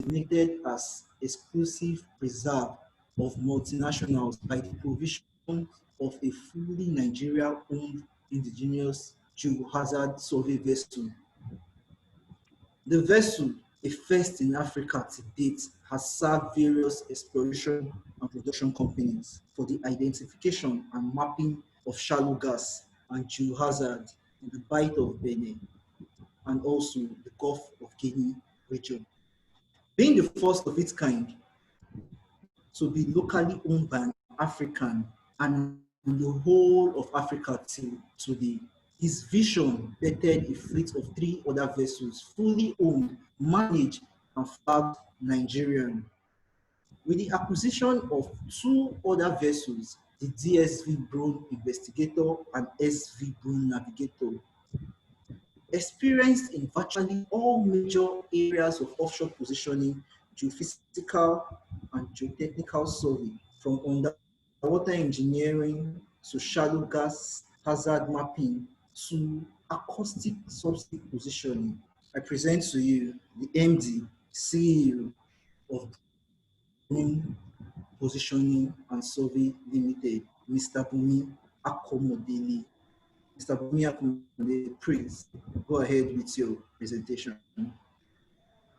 designated as exclusive preserve of multinationals by the provision of a fully Nigeria-owned indigenous geohazard survey vessel. The vessel, a first in Africa to date, has served various exploration and production companies for the identification and mapping of shallow gas and geohazard in the Bight of Benin and also the Gulf of Guinea region. Being the first of its kind to be locally owned by an African and the whole of Africa till today, his vision bettered a fleet of 3 other vessels fully owned, managed, and flagged Nigerian. With the acquisition of 2 other vessels, the DSV Brone Investigator and SV Brone Navigator, experienced in virtually all major areas of offshore positioning, geophysical and geotechnical survey, from underwater engineering to shallow gas hazard mapping to acoustic subsea positioning. I present to you the MD, CEO of Brone Positioning and Survey Limited, Mr. BUNMI AKOMOLEDE. Mr. BUNMI AKOMOLEDE, please go ahead with your presentation.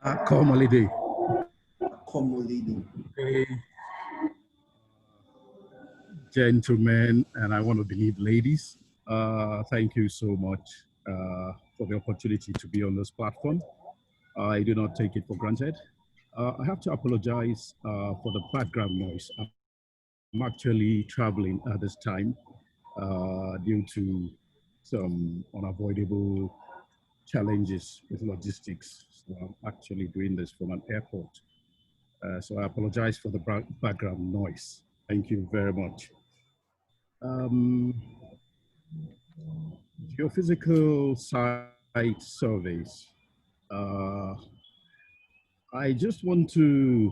AKOMOLEDE. AKOMOLEDE. Hey, gentlemen, and I want to believe ladies, thank you so much for the opportunity to be on this platform. I do not take it for granted. I have to apologize for the background noise. I'm actually traveling at this time due to some unavoidable challenges with logistics. So I'm actually doing this from an airport. So I apologize for the background noise. Thank you very much. Geophysical site surveys. I just want to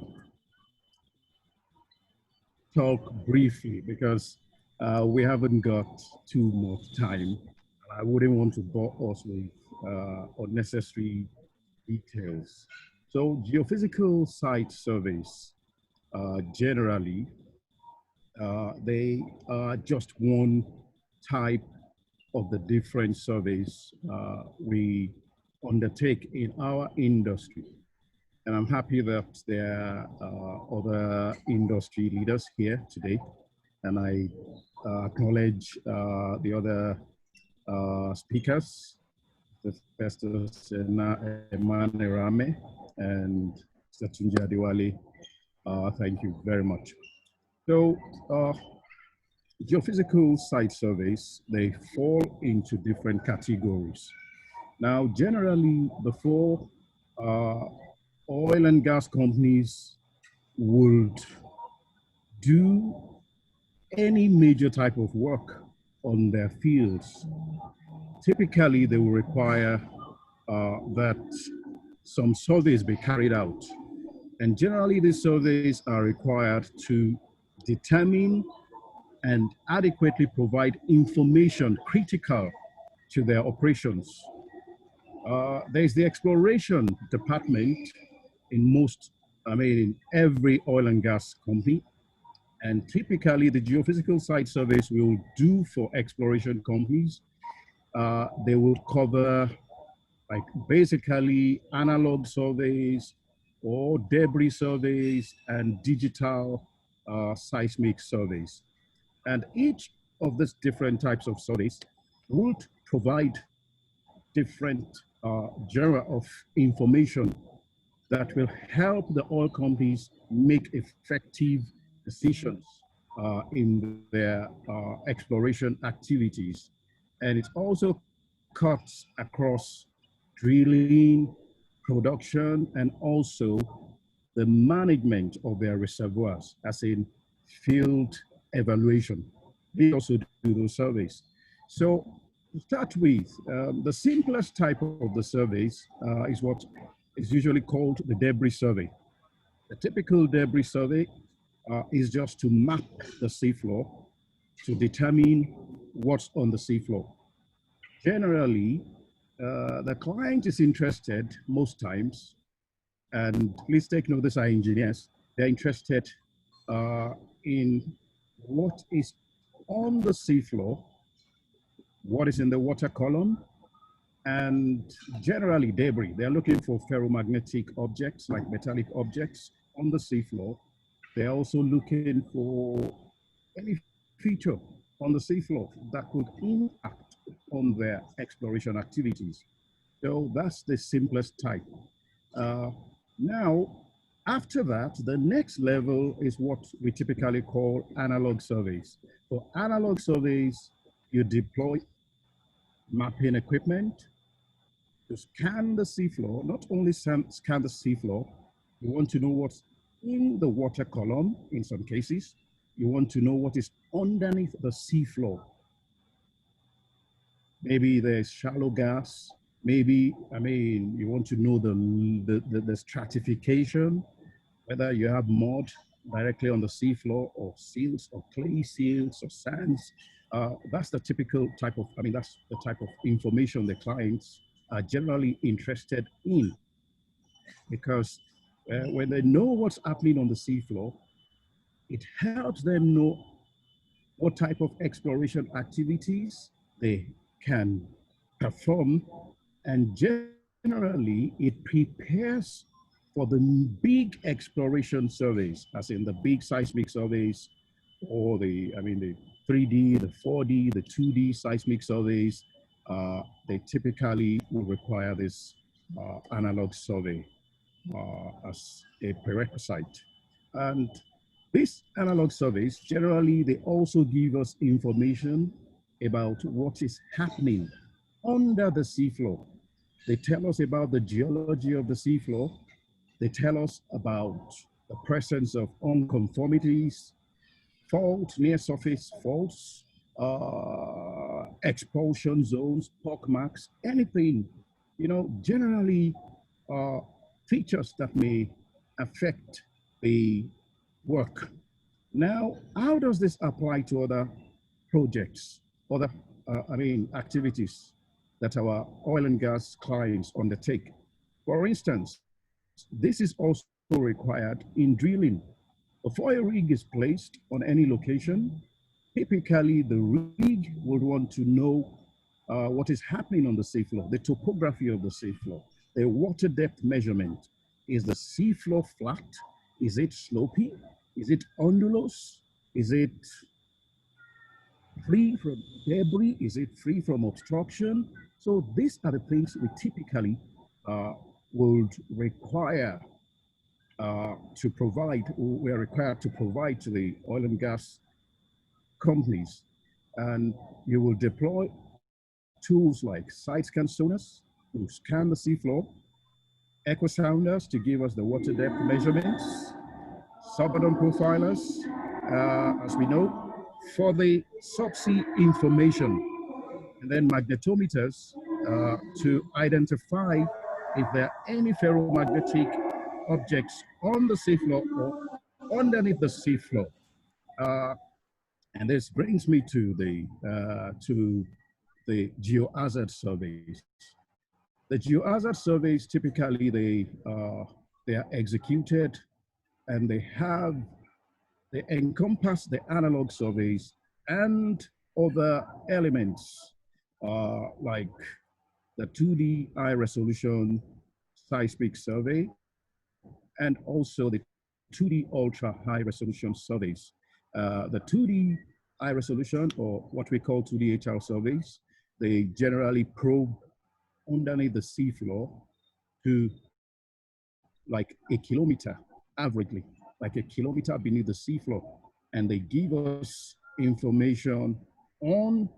talk briefly because we haven't got too much time. I wouldn't want to bore us with unnecessary details. So geophysical site surveys, generally, they are just one type of the different surveys we undertake in our industry. And I'm happy that there are other industry leaders here today. And I acknowledge the other speakers, the FESTUS and EMANERAME and TUNJI ADEWALE. Thank you very much. So, geophysical site surveys, they fall into different categories. Now, generally, before oil and gas companies would do any major type of work on their fields, typically they will require that some surveys be carried out. And generally these surveys are required to determine and adequately provide information critical to their operations. There's the exploration department in every oil and gas company. And typically the geophysical site surveys we'll do for exploration companies, they will cover like basically analog surveys or debris surveys and digital seismic surveys. And each of these different types of surveys would provide different genre of information that will help the oil companies make effective decisions in their exploration activities. And it also cuts across drilling, production, and also the management of their reservoirs, as in field evaluation. They also do those surveys. So to start with, the simplest type of the surveys is what is usually called the debris survey. The typical debris survey is just to map the seafloor to determine what's on the seafloor. Generally, the client is interested most times And please take note, these are engineers. They're interested in what is on the seafloor, what is in the water column, and generally debris. They're looking for ferromagnetic objects like metallic objects on the seafloor. They're also looking for any feature on the seafloor that could impact on their exploration activities. So that's the simplest type. Uh, Now, after that, the next level is what we typically call analog surveys. For analog surveys, you deploy mapping equipment to scan the seafloor, not only scan the seafloor, you want to know what's in the water column in some cases. You want to know what is underneath the seafloor. Maybe there's shallow gas. Maybe, you want to know the stratification, whether you have mud directly on the seafloor or seals or clay seals or sands. That's the typical type of, that's the type of information the clients are generally interested in, because when they know what's happening on the seafloor, it helps them know what type of exploration activities they can perform, and generally it prepares for the big exploration surveys, as in the big seismic surveys, or the 3D, the 4D, the 2D seismic surveys. They typically will require this analog survey as a prerequisite. And these analog surveys, generally, they also give us information about what is happening under the seafloor. They tell us about the geology of the seafloor. They tell us about the presence of unconformities, faults, near surface faults, expulsion zones, pock marks, anything, generally uh, features that may affect the work. Now, how does this apply to other projects, other, activities that our oil and gas clients undertake? For instance, this is also required in drilling. Before a rig is placed on any location, typically the rig would want to know what is happening on the seafloor, the topography of the seafloor, the water depth measurement. Is the seafloor flat? Is it slopy? Is it ondulous? Is it free from debris? Is it free from obstruction? So these are the things we typically would require to provide, we are required to provide to the oil and gas companies. And you will deploy tools like side scan sonars to scan the seafloor, echo sounders to give us the water depth measurements, subbottom profilers, as we know, for the subsea information, and then magnetometers to identify if there are any ferromagnetic objects on the seafloor or underneath the seafloor. And this brings me to the geohazard surveys. The geohazard surveys, typically they are executed, and they encompass the analog surveys and other elements like the 2D high resolution seismic survey, and also the 2D ultra high resolution surveys. The 2D high resolution, or what we call 2D HR surveys, they generally probe underneath the seafloor to like a kilometer, averagely, like a kilometer beneath the seafloor. And they give us information on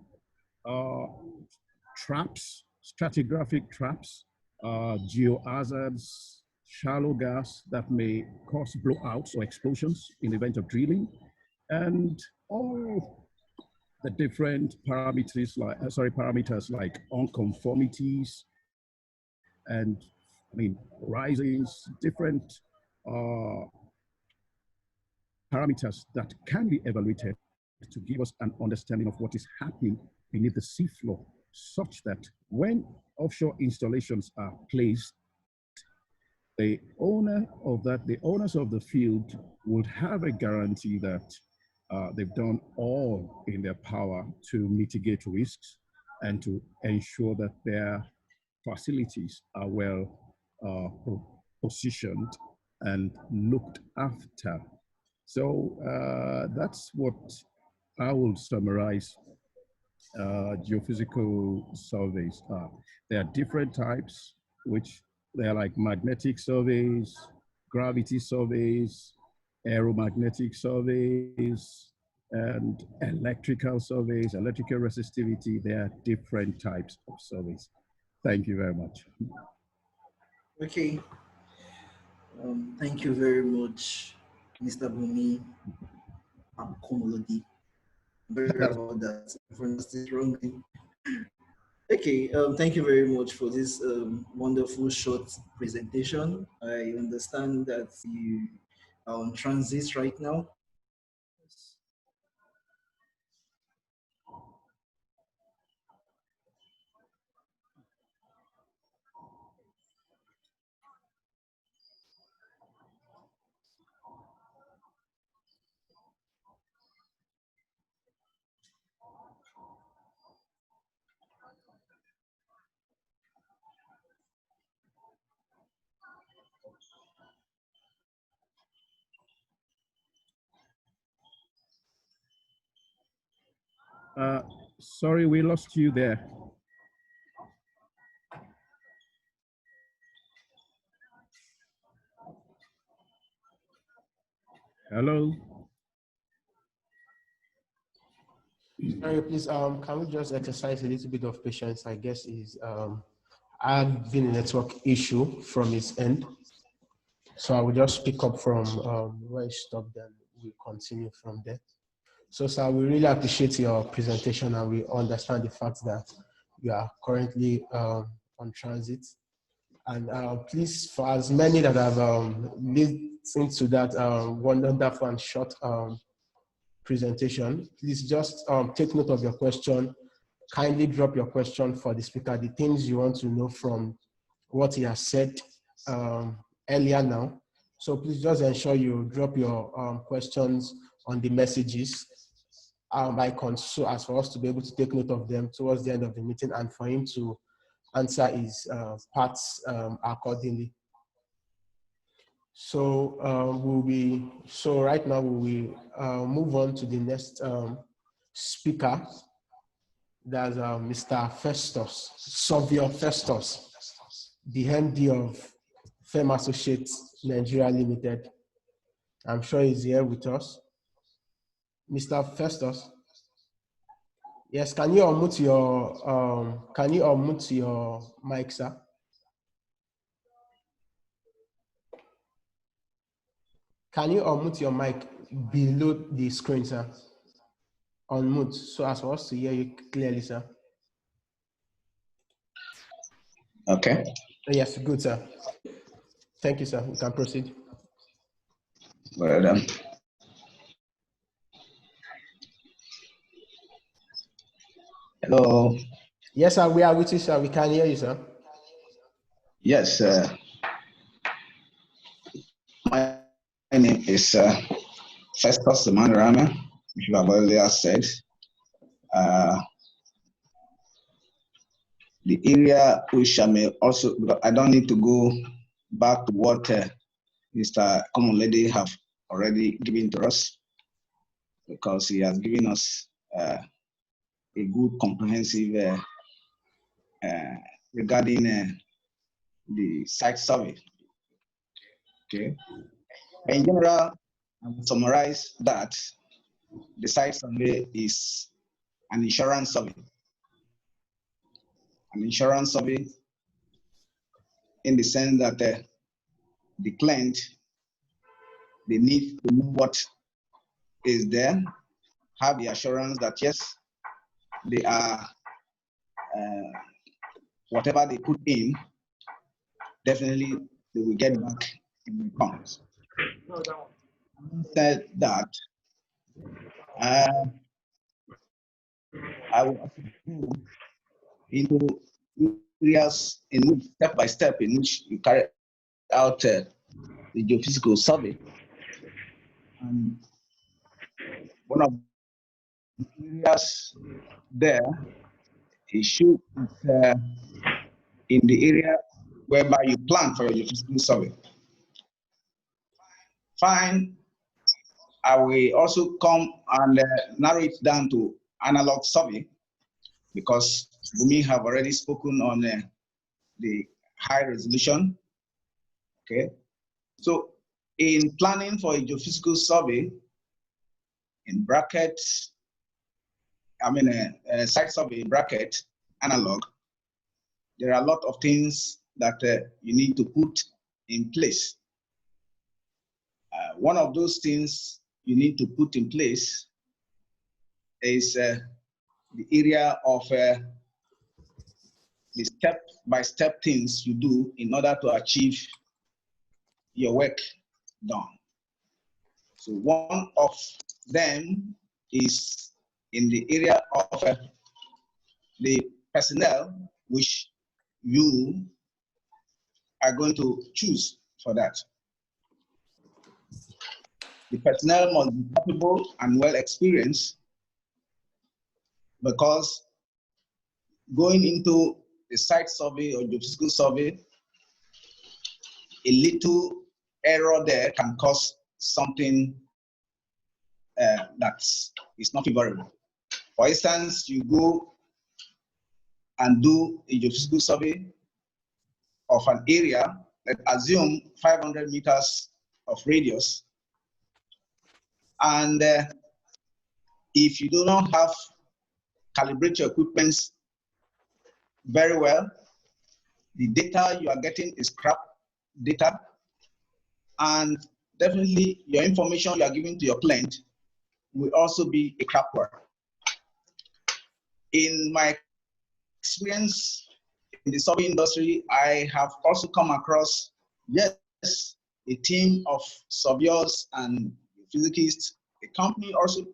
traps, stratigraphic traps, geohazards, shallow gas that may cause blowouts or explosions in the event of drilling, and all the different parameters like unconformities and risings, different parameters that can be evaluated to give us an understanding of what is happening beneath the seafloor, such that when offshore installations are placed, the owners of the field would have a guarantee that they've done all in their power to mitigate risks and to ensure that their facilities are well positioned and looked after. So that's what I will summarize geophysical surveys are. There are different types, which they are like magnetic surveys, gravity surveys, aeromagnetic surveys, and electrical surveys, electrical resistivity. There are different types of surveys. Thank you very much. Okay. Thank you very much, Mr. BUNMI AKOMOLEDE. Very about that. I pronounced it wrongly. Okay, thank you very much for this wonderful short presentation. I understand that you are on transit right now. Sorry, we lost you there. Hello? Sorry, please, can we just exercise a little bit of patience? I guess is having a network issue from his end. So I will just pick up from where you stopped, then we'll continue from there. So, sir, we really appreciate your presentation, and we understand the fact that you are currently on transit. And please, for as many that have listened to that wonderful and short presentation, please just take note of your question. Kindly drop your question for the speaker, the things you want to know from what he has said earlier now. So please just ensure you drop your questions on the messages icons, so as for us to be able to take note of them towards the end of the meeting and for him to answer his parts accordingly. So right now we will move on to the next speaker. That's Mr. FESTUS, Surveyor FESTUS, the MD of FEM Associates Nigeria Limited. I'm sure he's here with us. Mr. FESTUS. Yes, can you unmute your mic, sir? Can you unmute your mic below the screen, sir? Unmute, so as for us to hear you clearly, sir. Okay. Yes, good, sir. Thank you, sir. You can proceed. Well done. Hello. Yes, sir. We are with you, sir. We can hear you, sir. Yes. My name is FESTUS EMANERAME, which you have earlier said. The area which I may also, I don't need to go back to what Mr. AKOMOLEDE have already given to us, because he has given us a good comprehensive regarding the site survey. Okay. In general, I will summarize that the site survey is an insurance survey. An insurance survey in the sense that the client, they need to know what is there, have the assurance that yes, they are, whatever they put in, definitely they will get back in returns. Said that, I will go into areas in which, step by step, in which you carry out the geophysical survey. And one of the areas there is shoot in the area whereby you plan for your geophysical survey. Fine. I will also come and narrow it down to analog survey, because BUNMI have already spoken on the high resolution. Okay, so in planning for a geophysical survey, in brackets, I mean a site survey in bracket analog, there are a lot of things that you need to put in place. One of those things you need to put in place is the area of the step-by-step things you do in order to achieve your work done. So one of them is in the area of the personnel which you are going to choose for that. The personnel must be capable and well experienced, because going into a site survey or geophysical survey, a little error there can cause something that is not favorable. For instance, you go and do a geophysical survey of an area, let's assume 500 meters of radius, and if you do not have calibrate your equipment very well, the data you are getting is crap data, and definitely your information you are giving to your client will also be a crap one. In my experience in the survey industry, I have also come across, yes, a team of surveyors and physicists, a company also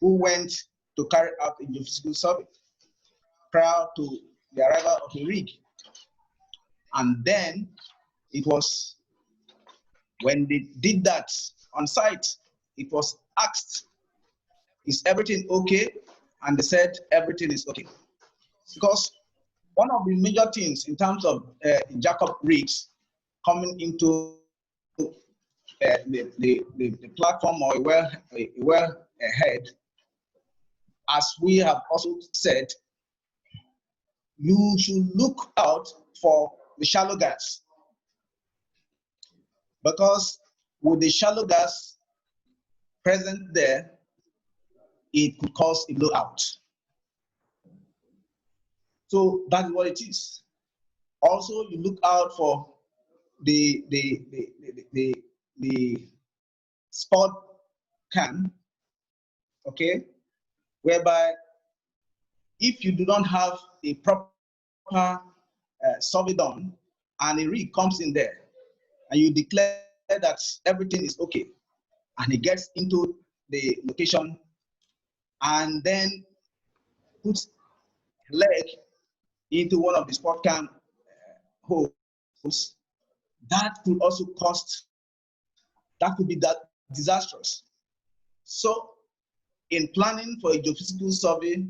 who went to carry out a geophysical survey prior to the arrival of a rig. And then it was when they did that on site, it was asked, is everything okay? And they said everything is okay. Because one of the major things in terms of jackup rigs coming into the platform or a well ahead, as we have also said, you should look out for the shallow gas, because with the shallow gas present there, it could cause a blowout. So that's what it is. Also, you look out for the spot cam, okay, whereby if you do not have a proper survey done and a rig comes in there and you declare that everything is okay, and it gets into the location and then puts leg into one of the spot cam holes, that could also cost, that could be that disastrous. So in planning for a geophysical survey,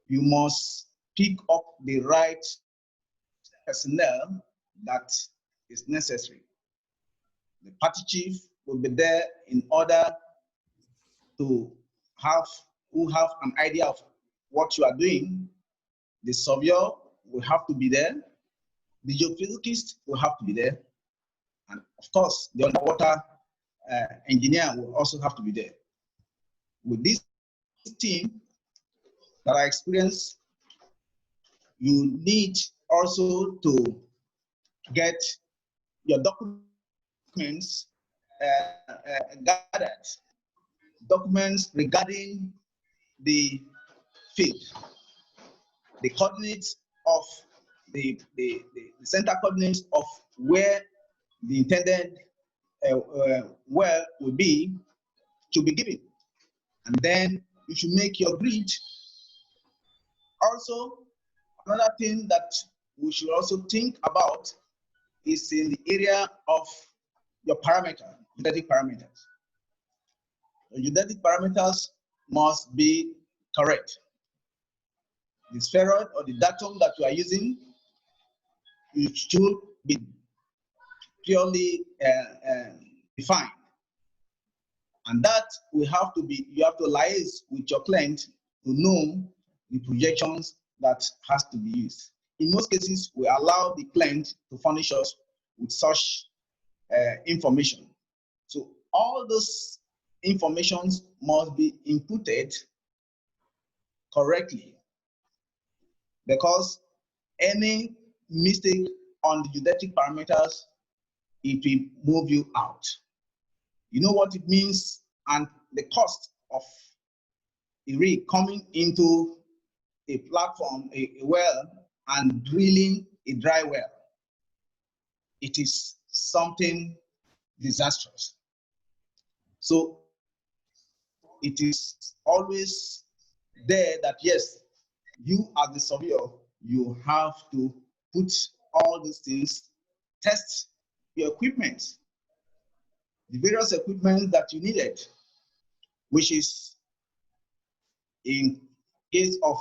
you must pick up the right personnel that is necessary. The party chief will be there in order to have an idea of what you are doing. The surveyor will have to be there. The geophysicist will have to be there. And of course, the underwater engineer will also have to be there. With this team that I experienced, you need also to get your documents gathered, documents regarding the field, the coordinates of the center coordinates of where the intended well will be to be given. And then you should make your grid. Also, another thing that we should also think about is in the area of your parameter, geodetic parameters. The geodetic parameters must be correct. The spheroid or the datum that you are using, it should be purely defined. And that will have to be, you have to liaise with your client to know the projections that has to be used. In most cases, we allow the client to furnish us with such information. So all those informations must be inputted correctly, because any mistake on the geodetic parameters, it will move you out. You know what it means, and the cost of a rig coming into a platform, a well, and drilling a dry well. It is something disastrous. So it is always there that, yes, you as the surveyor, you have to put all these things, test your equipment, the various equipment that you needed, which is in case of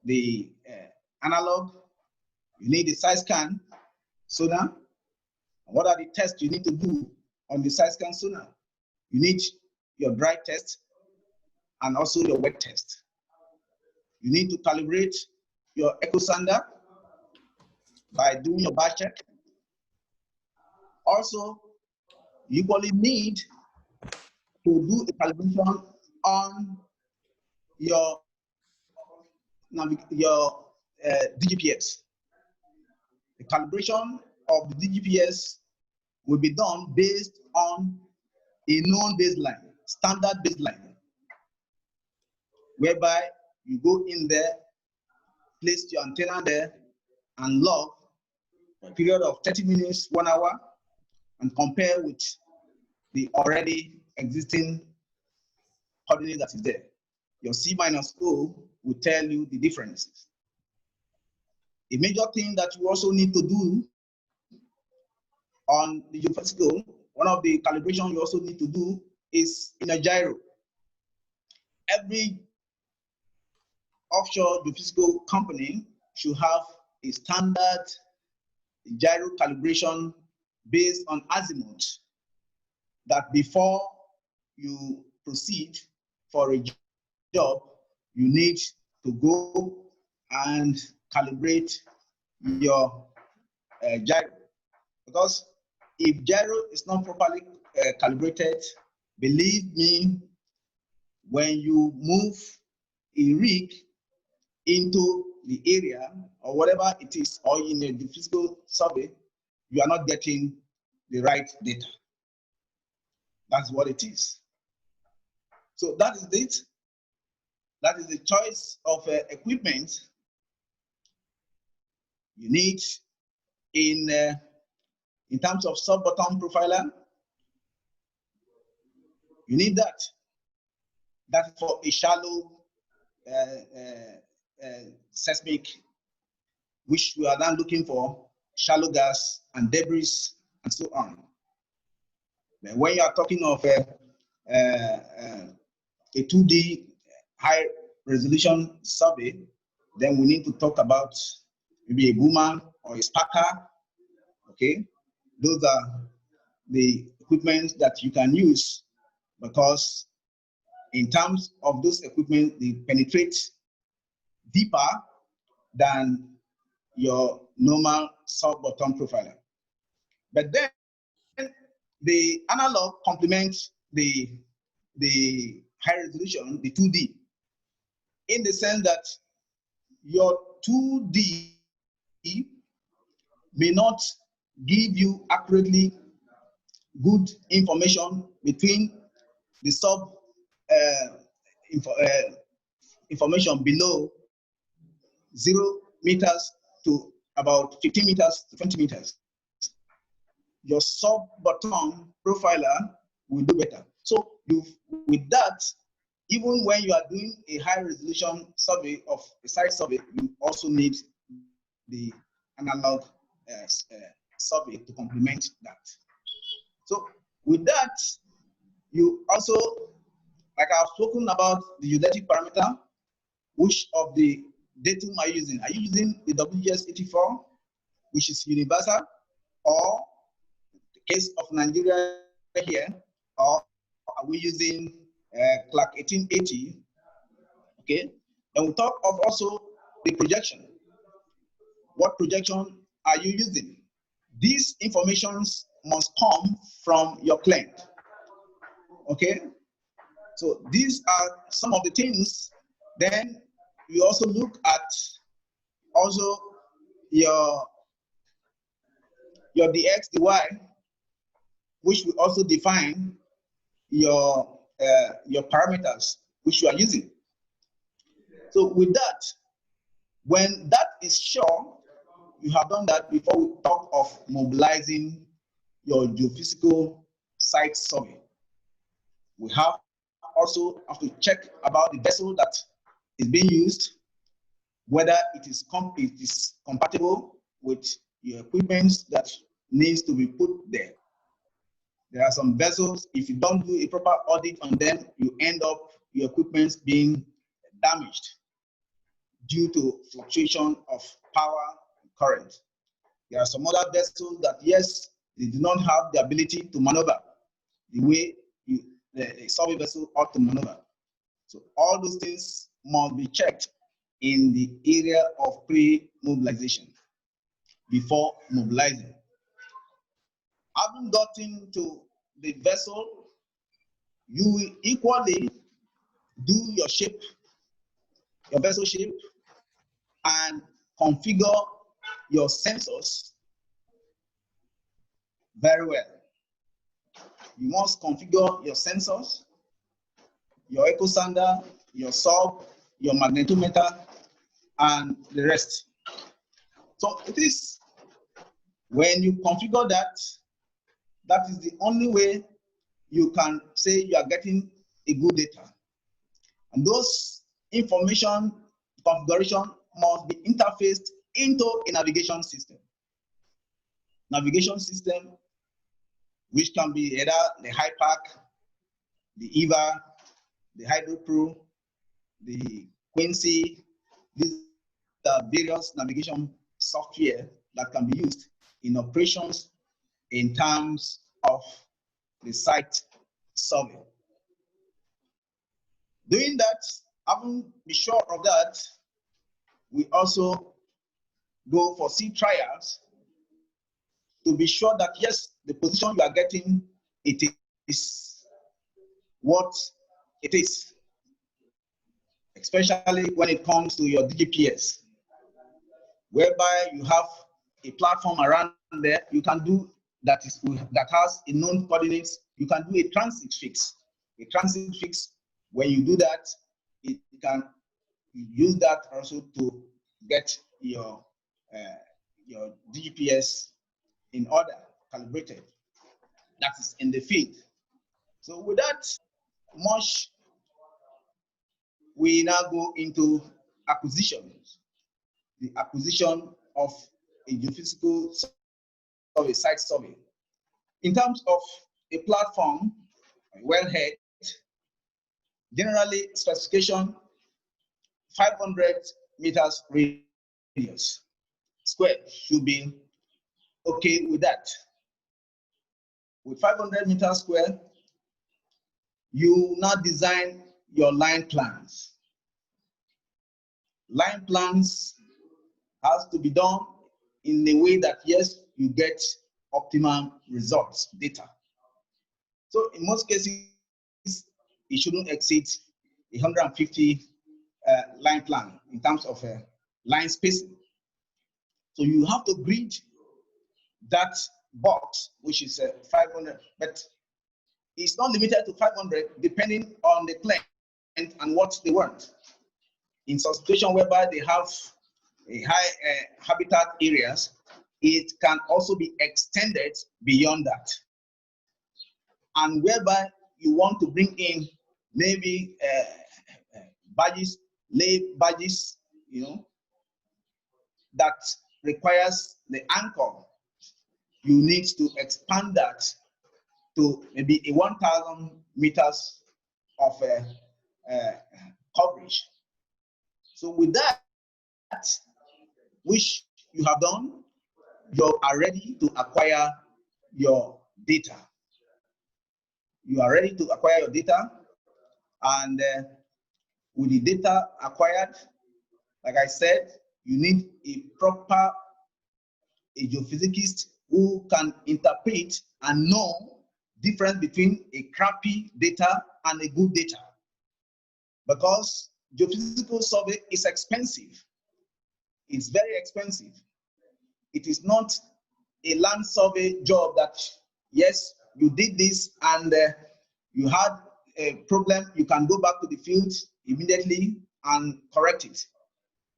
the analog, you need the side scan sonar. What are the tests you need to do on the side scan sonar? You need your dry test and also your wet test. You need to calibrate your echo sander by doing your batch check. Also, you probably need to do a calibration on your DGPS. The calibration of the DGPS will be done based on a known baseline, standard baseline, whereby you go in there, place your antenna there, and log a period of 30 minutes, 1 hour, and compare with the already existing coordinate that is there. Your C minus O will tell you the differences. A major thing that you also need to do on the geophysical, one of the calibration you also need to do is in a gyro. Every offshore geophysical company should have a standard gyro calibration based on azimuth, that before you proceed for a job, you need to go and calibrate your gyro. Because if gyro is not properly calibrated, believe me, when you move a rig into the area or whatever it is, or in a physical survey, you are not getting the right data. That's what it is. So that is it. That is the choice of equipment you need in terms of sub-bottom profiler. You need that. That's for a shallow seismic, which we are now looking for shallow gas and debris and so on. But when you are talking of a 2D high resolution survey, then we need to talk about maybe a BUMA or a SPACA. Okay, those are the equipment that you can use, because in terms of those equipment, they penetrate deeper than your normal sub-bottom profiler. But then the analog complements the high resolution, the 2D, in the sense that your 2D may not give you accurately good information between the information below 0 meters to about 15 meters to 20 meters. Your sub-bottom profiler will do better. So with that, even when you are doing a high resolution survey of a site survey, you also need the analog survey to complement that. So with that, you also, like I've spoken about the geodetic parameter, which of the datum are you using? Are you using the WGS84, which is universal, or the case of Nigeria here, or are we using Clark 1880? Okay, and we talk of also the projection. What projection are you using? These informations must come from your client. Okay, so these are some of the things. Then you also look at also your dx, dy, which will also define your parameters which you are using. So with that, when that is sure, you have done that before we talk of mobilizing your geophysical site survey. We have to check about the vessel that is being used, whether it is compatible with your equipment that needs to be put there. There are some vessels, if you don't do a proper audit on them, you end up your equipment being damaged due to fluctuation of power and current. There are some other vessels that, yes, they do not have the ability to maneuver the way the survey vessel ought to maneuver. So all those things must be checked in the area of pre-mobilization before mobilizing. Having gotten to the vessel, you will equally do your shape, your vessel shape, and configure your sensors very well. You must configure your sensors, your echo sounder, your Surv, your magnetometer, and the rest. So it is when you configure that, that is the only way you can say you are getting a good data. And those information configuration must be interfaced into a navigation system. Navigation system, which can be either the HYPACK, the EVA, the HydroPro, the Quincy. These are various navigation software that can be used in operations in terms of the site survey. Doing that, having be sure of that, we also go for sea trials to be sure that yes, the position you are getting, it is what it is, especially when it comes to your DGPS, whereby you have a platform around there you can do that has a known coordinates. You can do a transit fix. A transit fix, when you do that, it can use that also to get your DGPS in order, calibrated. That is in the field. So with that much, we now go into acquisitions. The acquisition of a geophysical survey, site survey. In terms of a platform, a wellhead, generally specification 500 meters radius square should be okay with that. With 500 meters square, you now design your line plans. Line plans has to be done in a way that, yes, you get optimum results, data. So in most cases, it shouldn't exceed 150 line plan in terms of line spacing. So you have to grid that box, which is 500, but it's not limited to 500 depending on the client and what they want. In some situation whereby they have a high habitat areas, it can also be extended beyond that. And whereby you want to bring in maybe badges, lay badges, you know, that requires the anchor. you need to expand that to maybe a 1,000 meters of coverage. So with that, which you have done, you are ready to acquire your data. You are ready to acquire your data, and with the data acquired, like I said, you need a geophysicist who can interpret and know difference between a crappy data and a good data. Because geophysical survey is expensive. It's very expensive. It is not a land survey job that, yes, you did this and you had a problem, you can go back to the field immediately and correct it.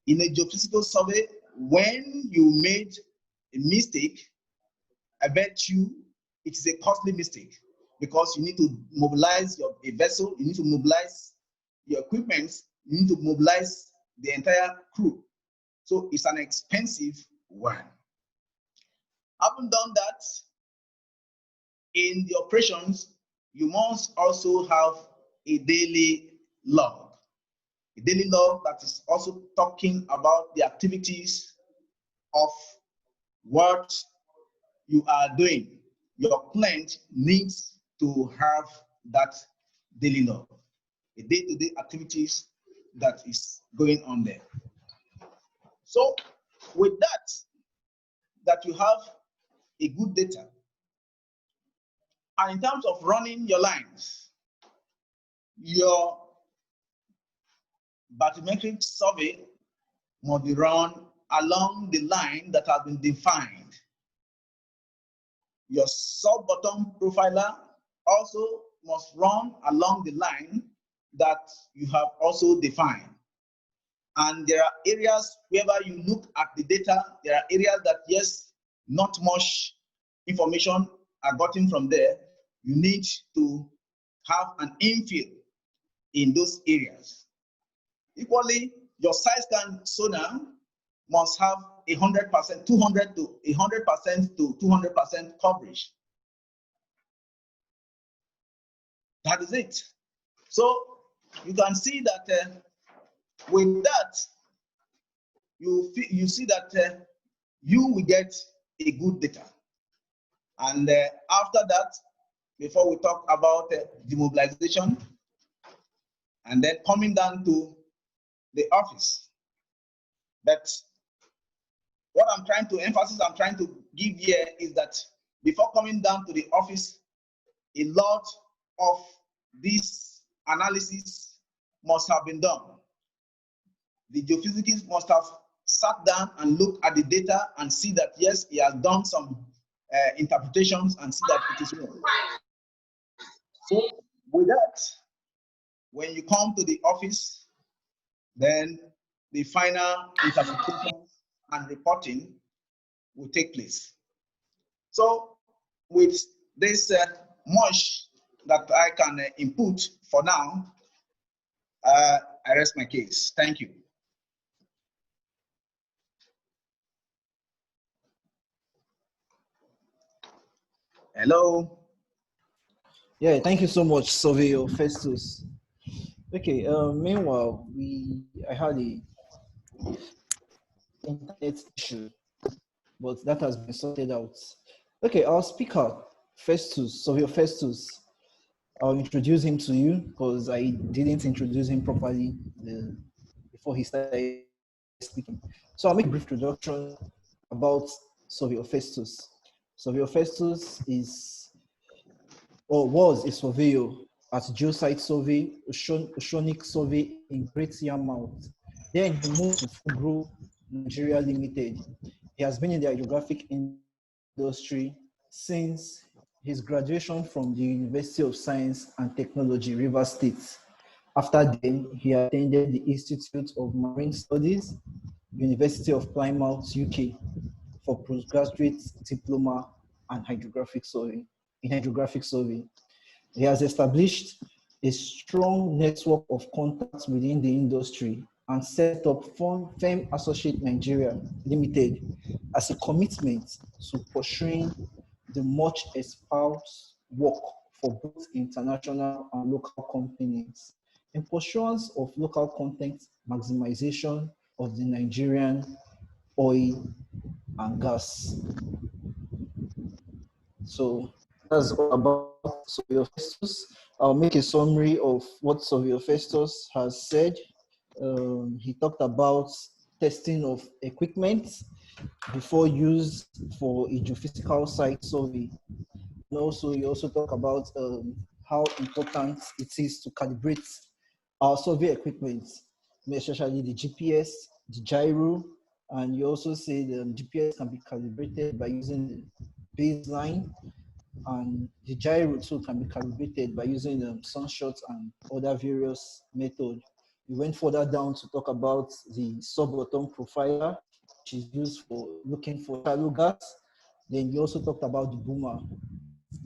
In a geophysical survey, when you made a mistake, I bet you it is a costly mistake, because you need to mobilize a vessel, you need to mobilize your equipment, you need to mobilize the entire crew. So it's an expensive one. Having done that, in the operations, you must also have a daily log. A daily log that is also talking about the activities of what you are doing. Your client needs to have that daily log, a day-to-day activities that is going on there. So with that you have a good data. And in terms of running your lines, your bathymetric survey must be run along the line that has been defined. Your sub-bottom profiler also must run along the line that you have also defined. And there are areas wherever you look at the data, there are areas that, yes, not much information are gotten from there. You need to have an infill in those areas. Equally, your side scan sonar must have 100%, 200 to 100% to 200% coverage. That is it. So you can see that with that, you see that you will get a good data. And after that, before we talk about demobilization, and then coming down to the office. But what I'm trying to emphasize, I'm trying to give here is that before coming down to the office, a lot of this analysis must have been done. The geophysicist must have sat down and looked at the data and see that, yes, he has done some interpretations and see that it is wrong. So with that, when you come to the office, then the final interpretation and reporting will take place. So with this much that I can input for now, I rest my case. Thank you. Hello. Yeah, thank you so much, Surveyor FESTUS. Okay, meanwhile, I had a internet issue, but that has been sorted out. Okay, our speaker, FESTUS, Surveyor FESTUS, I'll introduce him to you because I didn't introduce him properly before he started speaking. So I'll make a brief introduction about Surveyor FESTUS. Surveyor FESTUS is, or was a surveyor at Geosite Survey, Oceanic Survey in Great Yarmouth. Then he moved to FEM Nigeria Limited. He has been in the hydrographic industry since his graduation from the University of Science and Technology, Rivers State. After then, he attended the Institute of Marine Studies, University of Plymouth, UK, for postgraduate diploma and hydrographic survey. He has established a strong network of contacts within the industry and set up FEM Associates Nigeria Limited as a commitment to pursuing the much espoused work for both international and local companies in pursuance of local content maximization of the Nigerian oil and gas. So that's all about Surveyor FESTUS. I'll make a summary of what Surveyor FESTUS has said. He talked about testing of equipment before use for a geophysical site survey. And also, you also talk about how important it is to calibrate our survey equipment, especially the GPS, the gyro, and you also say the GPS can be calibrated by using the baseline, and the gyro too can be calibrated by using sunshots and other various methods. We went further down to talk about the sub-bottom profiler, which is used for looking for shallow gas. Then we also talked about the boomer,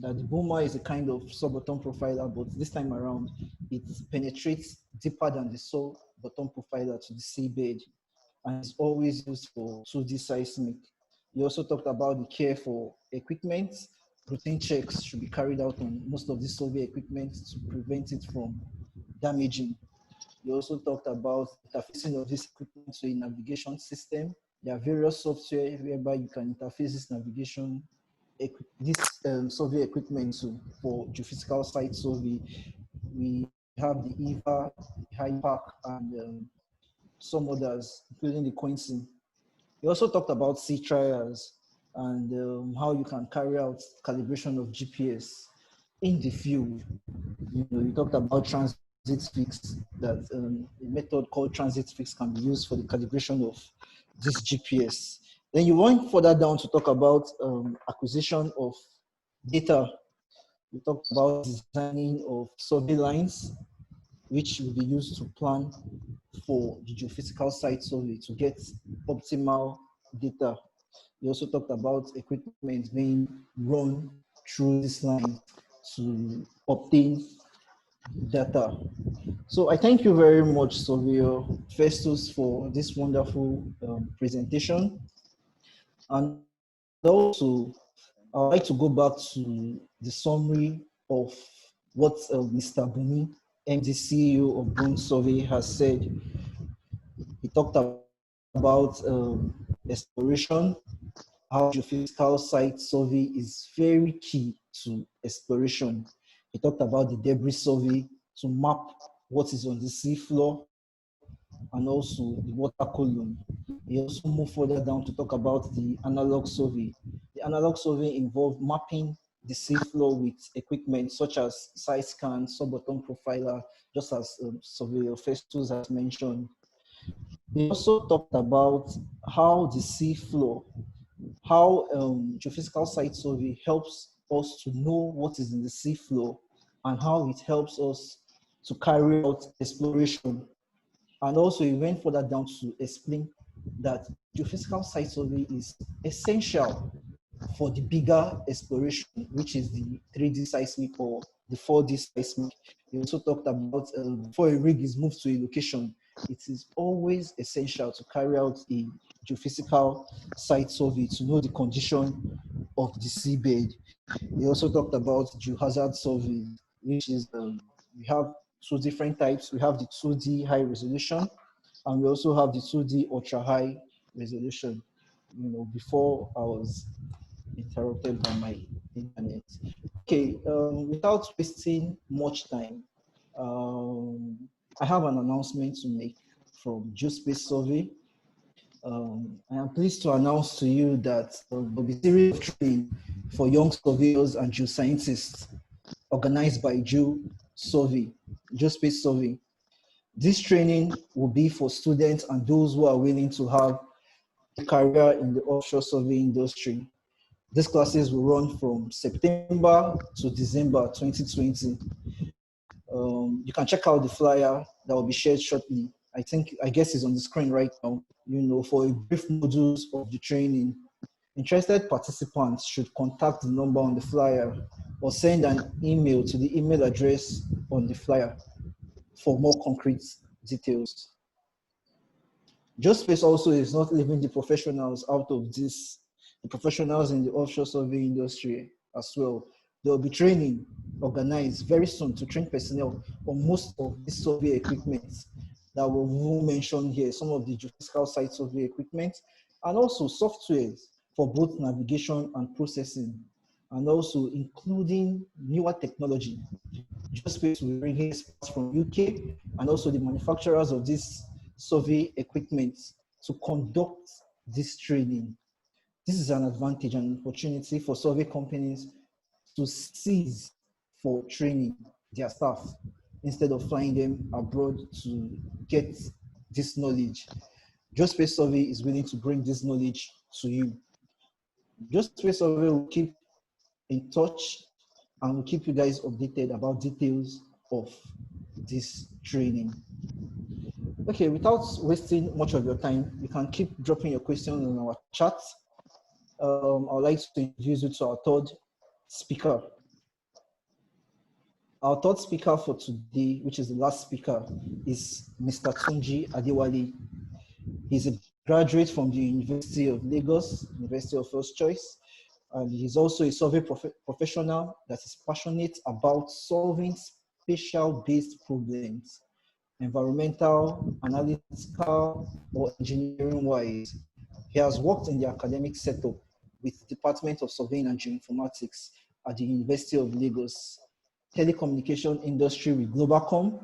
that the boomer is a kind of sub-bottom profiler, but this time around, it penetrates deeper than the sub-bottom profiler to the seabed, and it's always used for 2D seismic. You also talked about the care for equipment. Routine checks should be carried out on most of the survey equipment to prevent it from damaging. You also talked about interfacing of this equipment to a navigation system. There are various software whereby you can interface this navigation, this survey equipment to, for geophysical site survey. We have the EVA, HiPAC, and some others, including the Quincy. We also talked about sea trials and how you can carry out calibration of GPS in the field. You talked about transit fix, that a method called transit fix can be used for the calibration of this GPS. Then you went further down to talk about acquisition of data. We talked about designing of survey lines, which will be used to plan for the geophysical site survey to get optimal data. We also talked about equipment being run through this line to obtain data. So I thank you very much, Surveyor FESTUS, for this wonderful presentation. And also, I'd like to go back to the summary of what Mr. BUNMI, MD CEO of Brone Survey, has said. He talked about exploration, how geophysical site survey is very key to exploration. He talked about the debris survey to map what is on the seafloor and also the water column. He also moved further down to talk about the analog survey. The analog survey involved mapping the seafloor with equipment such as side scan, sub-bottom profiler, just as Surveyor FESTUS has mentioned. He also talked about how the seafloor, how geophysical site survey helps us to know what is in the seafloor and how it helps us to carry out exploration. And also he went further down to explain that geophysical site survey is essential for the bigger exploration, which is the 3D seismic or the 4D seismic. He also talked about before a rig is moved to a location, it is always essential to carry out a geophysical site survey to know the condition of the seabed. He also talked about geohazard survey, which is, we have two different types. We have the 2D high resolution, and we also have the 2D ultra high resolution. Before I was interrupted by my internet. Okay, without wasting much time, I have an announcement to make from Geospace Survey. I am pleased to announce to you that there will be a series of training for young surveyors and geoscientists organized by Geospace Survey. This training will be for students and those who are willing to have a career in the offshore survey industry. These classes will run from September to December 2020. You can check out the flyer that will be shared shortly. I guess it's on the screen right now. For a brief modules of the training, interested participants should contact the number on the flyer or send an email to the email address on the flyer for more concrete details. Geospace also is not leaving the professionals out of this, the professionals in the offshore survey industry. as well. There will be training organized very soon to train personnel on most of the survey equipment that we'll mention here, some of the geophysical site survey equipment, and also softwares for both navigation and processing, and also including newer technology. Geospace will bring in experts from UK and also the manufacturers of this survey equipment to conduct this training. This is an advantage and opportunity for survey companies to seize for training their staff instead of flying them abroad to get this knowledge. Geospace Survey is willing to bring this knowledge to you. Geospace Survey will keep in touch and will keep you guys updated about details of this training. Okay, without wasting much of your time, you can keep dropping your questions in our chat. I would like to introduce you to our third speaker. Our third speaker for today, which is the last speaker, is Mr. TUNJI ADEWALE. He's a graduate from the University of Lagos, University of First Choice, and he's also a survey professional that is passionate about solving spatial-based problems, environmental, analytical, or engineering-wise. He has worked in the academic setup with the Department of Surveying and Geoinformatics at the University of Lagos, telecommunication industry with Globacom,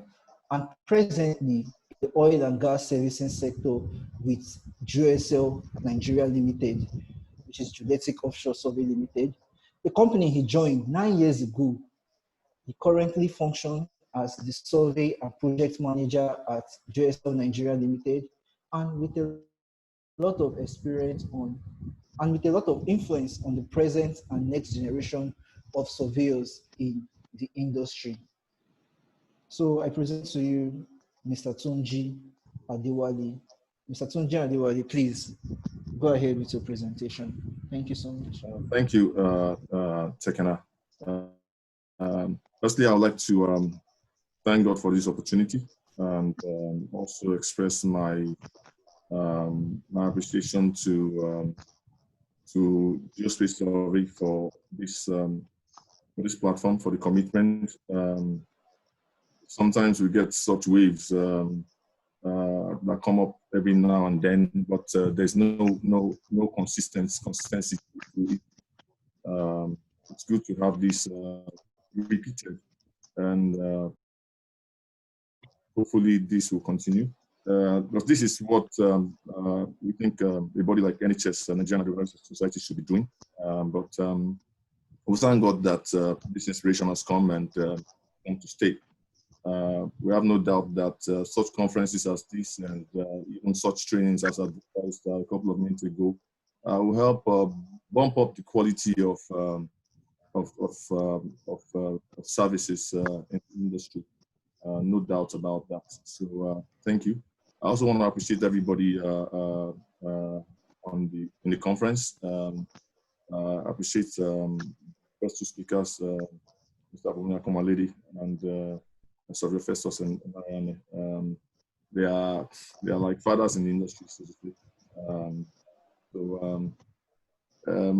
and presently the oil and gas servicing sector with GOSL Nigeria Limited, which is Geodetic Offshore Survey Limited, a company he joined 9 years ago. He currently functions as the survey and project manager at GOSL Nigeria Limited, and with a lot of experience on, and with a lot of influence on the present and next generation of surveyors in the industry. So I present to you Mr. TUNJI ADEWALE. Mr. TUNJI ADEWALE, please go ahead with your presentation. Thank you so much. Thank you, Tekena. Firstly, I would like to thank God for this opportunity and also express my my appreciation to Geospace Survey for this platform, for the commitment. Sometimes we get such waves that come up every now and then, but there's no consistency to it. It's good to have this repeated, and hopefully this will continue. Because this is what we think a body like NHS, Nigerian Adewale Society, should be doing. But we thank God that this inspiration has come and come to stay. We have no doubt that such conferences as this and even such trainings as advertised a couple of minutes ago will help bump up the quality of services in the industry. No doubt about that. So thank you. I also want to appreciate everybody in the conference. I appreciate first two speakers, Mr. BUNMI AKOMOLEDE and Surv FESTUS and EMANERAME. They are like fathers in the industry, so to speak.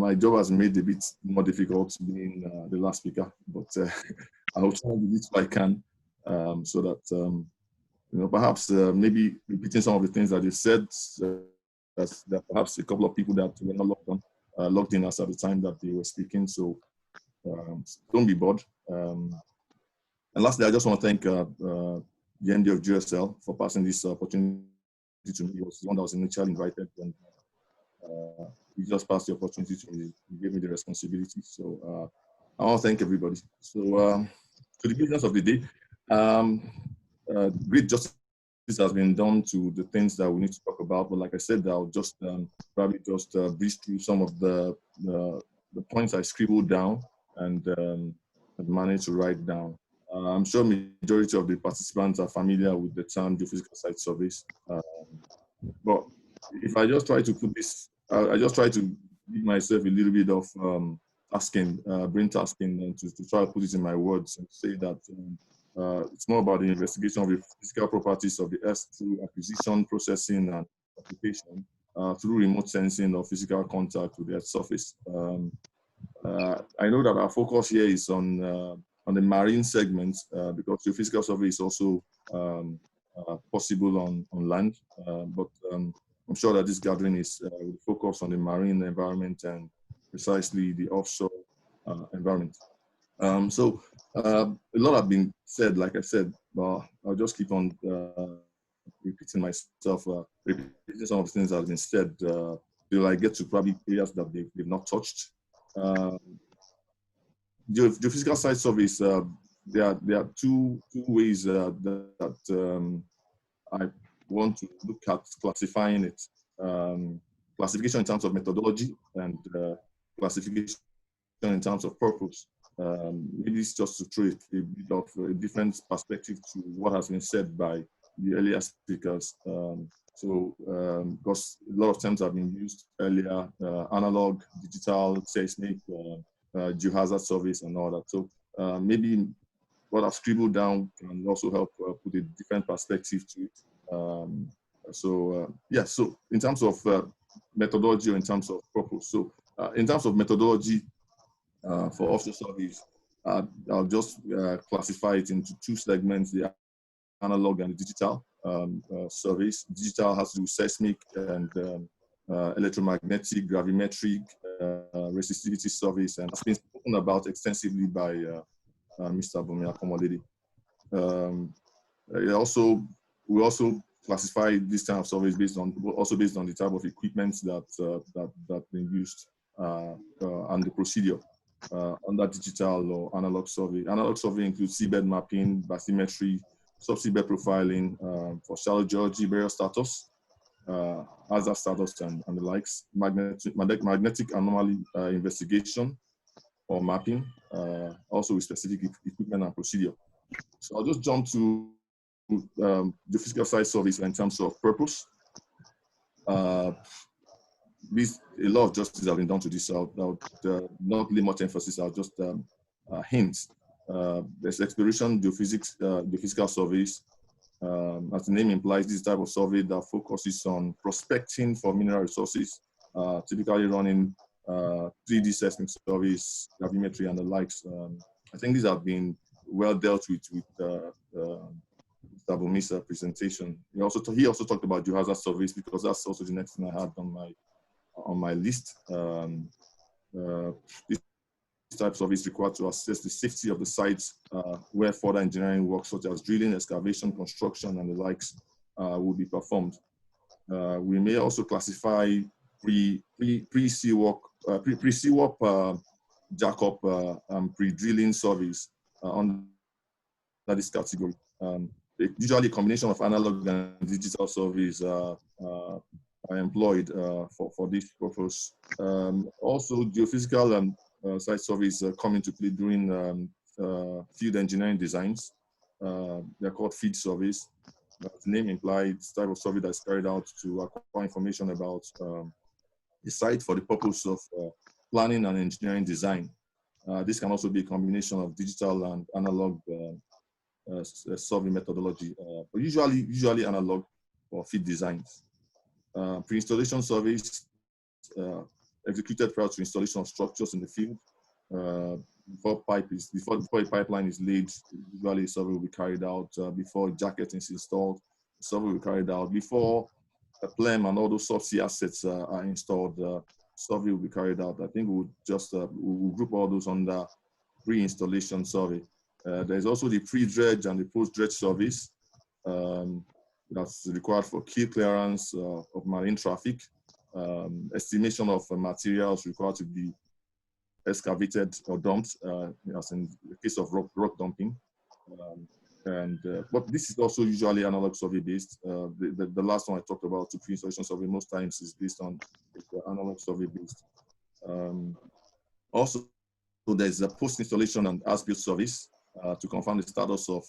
My job has made it a bit more difficult being the last speaker, but I will try to do this if I can, so that perhaps maybe repeating some of the things that you said, that perhaps a couple of people that were not logged in as at the time that they were speaking. So don't be bored. And lastly, I just want to thank the MD of GOSL for passing this opportunity to me. He was the one that was initially invited, and he just passed the opportunity to me. He gave me the responsibility. So I want to thank everybody. So to the business of the day, great justice has been done to the things that we need to talk about. But like I said, I'll just probably just breeze through some of the points I scribbled down and managed to write down. I'm sure majority of the participants are familiar with the term geophysical site surveys. But if I just try to put this, I just try to give myself a little bit of brain tasking, and to try to put it in my words and say that it's more about the investigation of the physical properties of the earth through acquisition, processing, and application through remote sensing or physical contact with the earth's surface. I know that our focus here is on the marine segment because the physical survey is also possible on land, but I'm sure that this gathering is will focus on the marine environment and precisely the offshore environment. So a lot have been said, like I said, but I'll just keep on repeating myself, repeating some of the things that have been said till I get to probably areas that they've not touched. The physical site surveys, there are two ways that I want to look at classifying it. Classification in terms of methodology and classification in terms of purpose. Maybe it's just to throw a bit of a different perspective to what has been said by the earlier speakers. Because a lot of terms have been used earlier, analog, digital, seismic, geohazard surveys and all that. So maybe what I've scribbled down can also help put a different perspective to it. Yeah, so in terms of methodology or in terms of purpose. So in terms of methodology for offshore surveys, I'll just classify it into two segments, the analog and the digital surveys. Digital has to do with seismic and electromagnetic, gravimetric, resistivity surveys, and it's been spoken about extensively by Mr. BUNMI AKOMOLEDE. We also classify this type of surveys based on the type of equipment that been used and the procedure under digital or analog survey. Analog survey includes seabed mapping, bathymetry, subsea bed profiling for shallow geology, burial status, hazard status, and the likes, magnetic anomaly investigation or mapping, also with specific equipment and procedure. So I'll just jump to the physical site surveys in terms of purpose. A lot of justice has been done to this. I'll not lay much emphasis. I'll just hint. There's exploration, geophysics, geophysical surveys. As the name implies, this type of survey that focuses on prospecting for mineral resources, typically running 3D seismic surveys, gravimetry, and the likes. I think these have been well dealt with Mr. BUNMI's presentation. He also talked about geohazard surveys because that's also the next thing I had on my list. This type of survey is required to assess the safety of the sites where further engineering work such as drilling, excavation, construction, and the likes will be performed. We may also classify pre-seawalk jackup and pre-drilling surveys under this category. Usually a combination of analog and digital surveys are employed for this purpose. Also, geophysical and site surveys come into play during field engineering designs. They're called field surveys. As the name implies, it's type of survey that's carried out to acquire information about the site for the purpose of planning and engineering design. This can also be a combination of digital and analog survey methodology, but usually analog or field designs. Pre-installation surveys executed prior to installation of structures in the field. Before a pipeline is laid, usually a survey will be carried out. Before jacketing is installed, a survey will be carried out. Before a PLEM and all those subsea assets are installed, survey will be carried out. I think we'll just we'll group all those under pre-installation survey. There's also the pre-dredge and the post-dredge surveys that's required for key clearance of marine traffic, estimation of materials required to be excavated or dumped, as in the case of rock dumping. But this is also usually analog survey based. The last one I talked about, the pre-installation survey, most times is based on analog survey based. Also, so there's a post-installation and as-built surveys to confirm the status of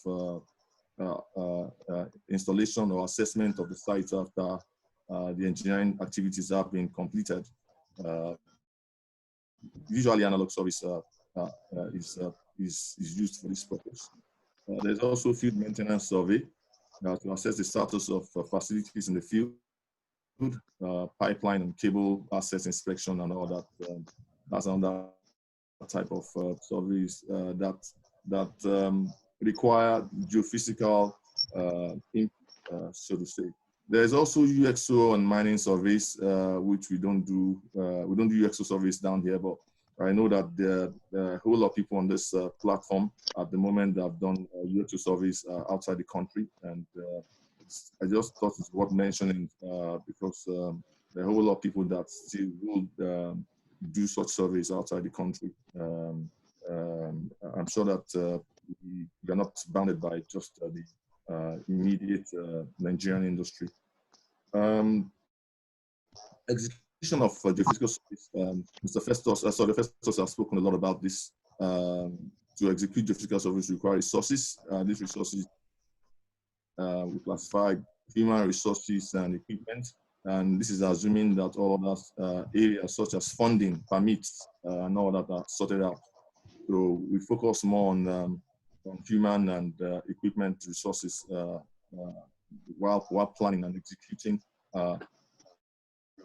installation or assessment of the site after the engineering activities have been completed. Usually analog service is used for this purpose. There's also field maintenance survey to assess the status of facilities in the field, pipeline and cable assets inspection and all that. That's under type of surveys that require geophysical input, so to say. There's also UXO and mining surveys, which we don't do. We don't do UXO surveys down here, but I know that there are a whole lot of people on this platform at the moment that have done UXO surveys outside the country, and I just thought it's worth mentioning because there are a whole lot of people that still will do such surveys outside the country. I'm sure that we are not bounded by just the immediate Nigerian industry. Execution of geophysical surveys. Mr. FESTUS has spoken a lot about this. To execute geophysical surveys require resources. These resources we classify human resources and equipment, and this is assuming that all other areas such as funding, permits, and all that are sorted out. So we focus more on human and equipment resources while planning and executing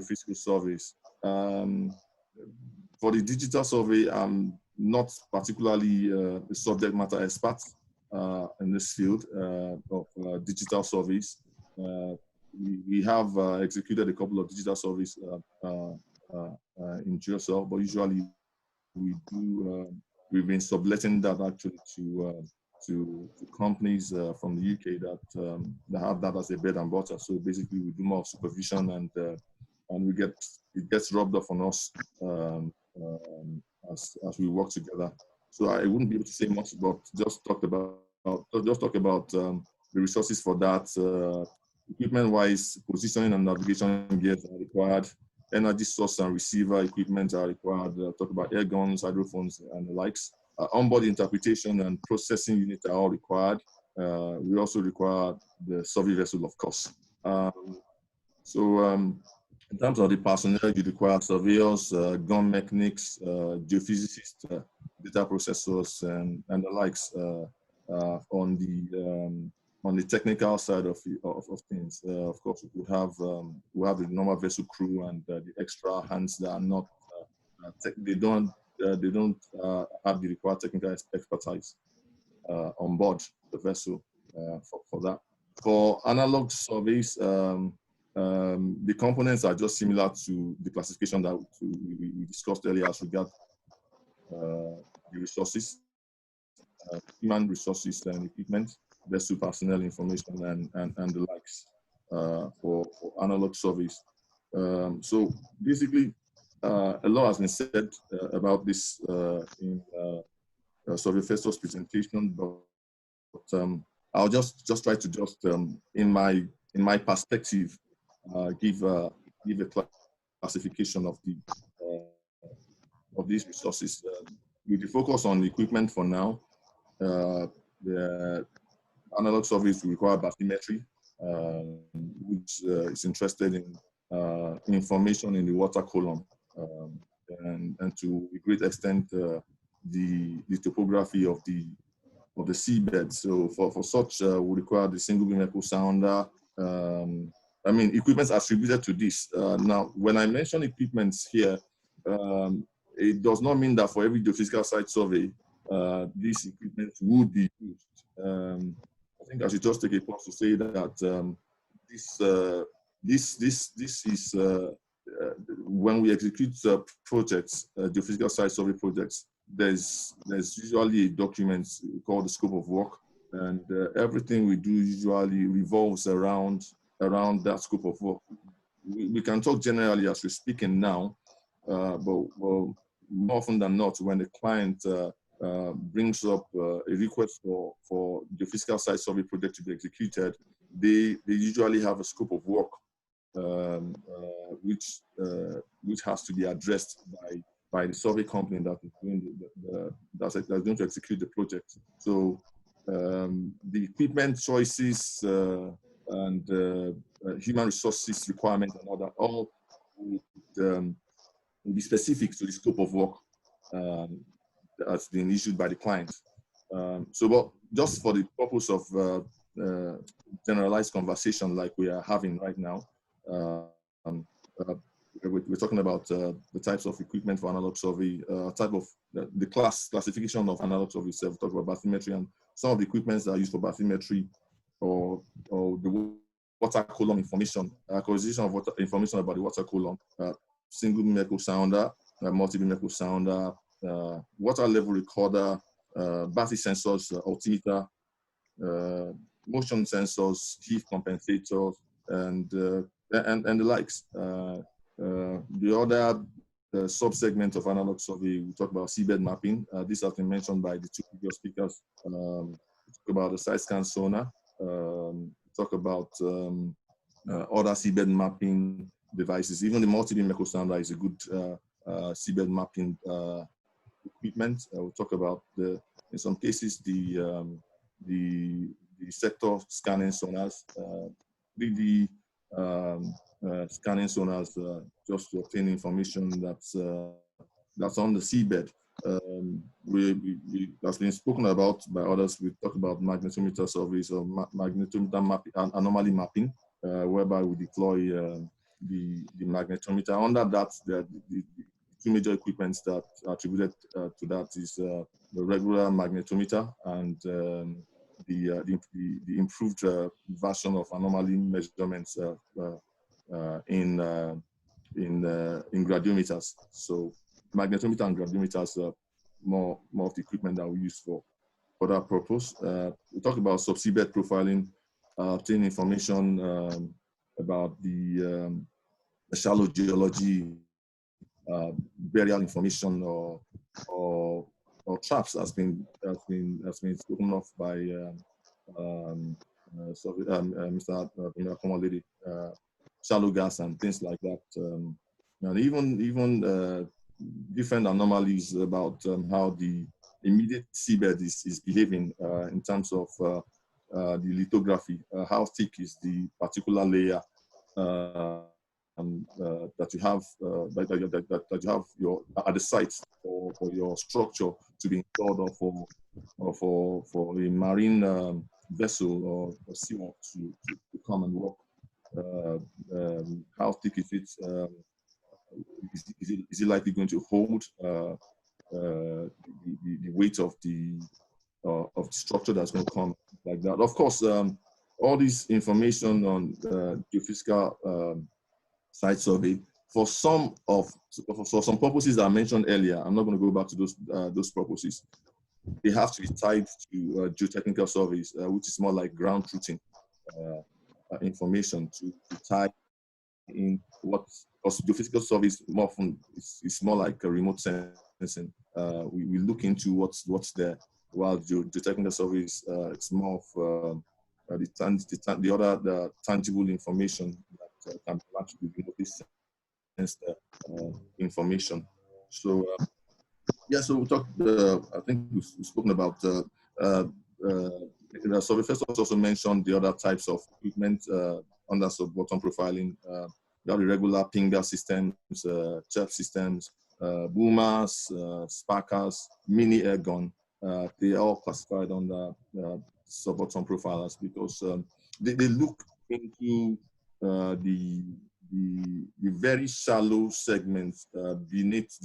physical surveys. For the digital survey, I'm not particularly a subject matter expert in this field of digital surveys. We have executed a couple of digital surveys in GOSL, but usually we've been subletting that actually to companies from the UK that have that as a bread and butter. So basically, we do more supervision, and it gets rubbed off on us as we work together. So I wouldn't be able to say much, but just talk about the resources for that. Equipment-wise, positioning and navigation gears are required. Energy source and receiver equipment are required. Talk about air guns, hydrophones, and the likes. Onboard interpretation and processing units are all required. We also require the survey vessel, of course. In terms of the personnel, you require surveyors, gun mechanics, geophysicists, data processors, and the likes on the technical side of things. Of course, we have the normal vessel crew and the extra hands that are not they don't have the required technical expertise on board the vessel for that. For analog surveys, the components are just similar to the classification that we discussed earlier as regards the resources, human resources and equipment, vessel personnel information, and the likes for analog surveys. So basically, a lot has been said about this in Survey FESTUS presentation, but I'll just try to in my perspective give a classification of these resources. We focus on equipment for now. The analog surveys require bathymetry, which is interested in information in the water column, and to a great extent the topography of the seabed. So for such, we require the single beam echo sounder. I mean, equipment attributed to this. Now, when I mention equipment here, it does not mean that for every geophysical site survey, this equipment would be used. I think I should just take a pause to say that this is when we execute projects, geophysical site survey projects. There's usually a document called the scope of work, and everything we do usually revolves around that scope of work. We can talk generally as we're speaking now, but more often than not, when the client brings up a request for the geophysical site survey project to be executed, they usually have a scope of work which has to be addressed by the survey company that is doing that's going to execute the project. So the equipment choices and human resources requirements and all that all would be specific to the scope of work that's been issued by the client. But just for the purpose of generalized conversation like we are having right now, we're talking about the types of equipment for analog survey, type of the classification of analog survey itself. We talk about bathymetry and some of the equipments that are used for bathymetry or the water column information, acquisition of water information about the water column, single beam echo sounder, multi-beam echo sounder, water level recorder, battery sensors, altimeter, motion sensors, heave compensators, and the likes. The other sub-segment of analog survey, we talk about seabed mapping. This has been mentioned by the two previous speakers. We talk about the side scan sonar. Talk about other seabed mapping devices. Even the multi-beam echo sounder is a good seabed mapping equipment. We'll talk about in some cases the sector scanning sonars, 3D scanning sonars, just to obtain information that's on the seabed. That's been spoken about by others. We talk about magnetometer surveys or magnetometer anomaly mapping, whereby we deploy the magnetometer. Under that, the two major equipments that are attributed to that is the regular magnetometer and the improved version of anomaly measurements in gradiometers. So magnetometer and gradiometers are more of the equipment that we use for that purpose. We talk about subsea bed profiling, obtaining information about the shallow geology, burial information, or traps has been spoken of by Mr. BUNMI AKOMOLEDE, shallow gas and things like that, and even different anomalies about how the immediate seabed is behaving in terms of the lithography. How thick is the particular layer that you have that you have at the site for your structure to be installed, or for a marine vessel or seawalk to come and work. How thick is it? Is it likely going to hold the weight of the structure that's going to come like that? Of course, all this information on geophysical site survey for some purposes that I mentioned earlier. I'm not going to go back to those purposes. They have to be tied to geotechnical surveys, which is more like ground truthing information to tie in what, because geophysical surveys more often is more like a remote sensing. We look into what's there, while geotechnical surveys it's more of the tangible information that can match with remotely sensed information. So yeah, so we talked. I think we've spoken about. Survey FESTUS also mentioned the other types of equipment under sub-bottom profiling. We have the regular pinger systems, chirp systems, boomers, sparkers, mini air gun. They are all classified under sub-bottom profilers because they look into the very shallow segments beneath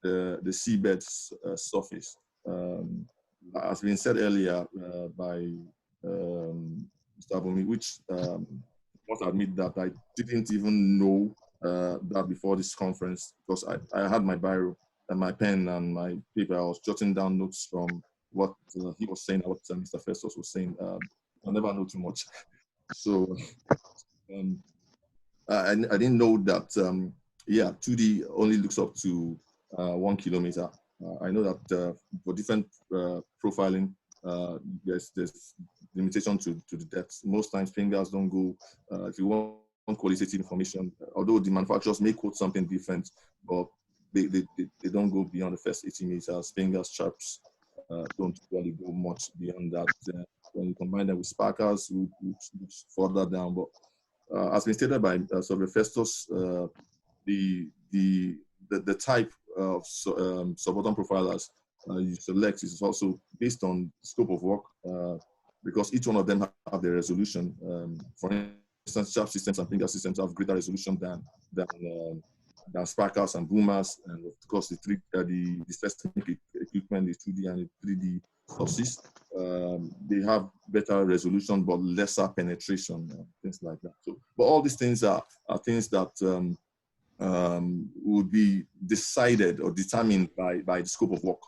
the seabed's surface. As been said earlier by Mr. Bumi, which I must admit that I didn't even know that before this conference, because I had my biro and my pen and my paper. I was jotting down notes from what he was saying, what Mr. FESTUS was saying. I never know too much. So I didn't know that, yeah, 2D only looks up to 1 kilometer. I know that for different profiling, there's limitation to the depth. Most times fingers don't go, if you want qualitative information, although the manufacturers may quote something different, but they don't go beyond the first 80 meters. Fingers, sharps don't really go much beyond that. When you combine them with sparkers, which further down. But as been stated by Survey FESTUS, the type of sub-bottom profilers you select is also based on scope of work, because each one of them have their resolution. For instance, sharp systems and finger systems have greater resolution than there are sparkers and boomers, and of course the seismic equipment, the 2D and the 3D sources. They have better resolution but lesser penetration, things like that. So, but all these things are things that would be decided or determined by the scope of work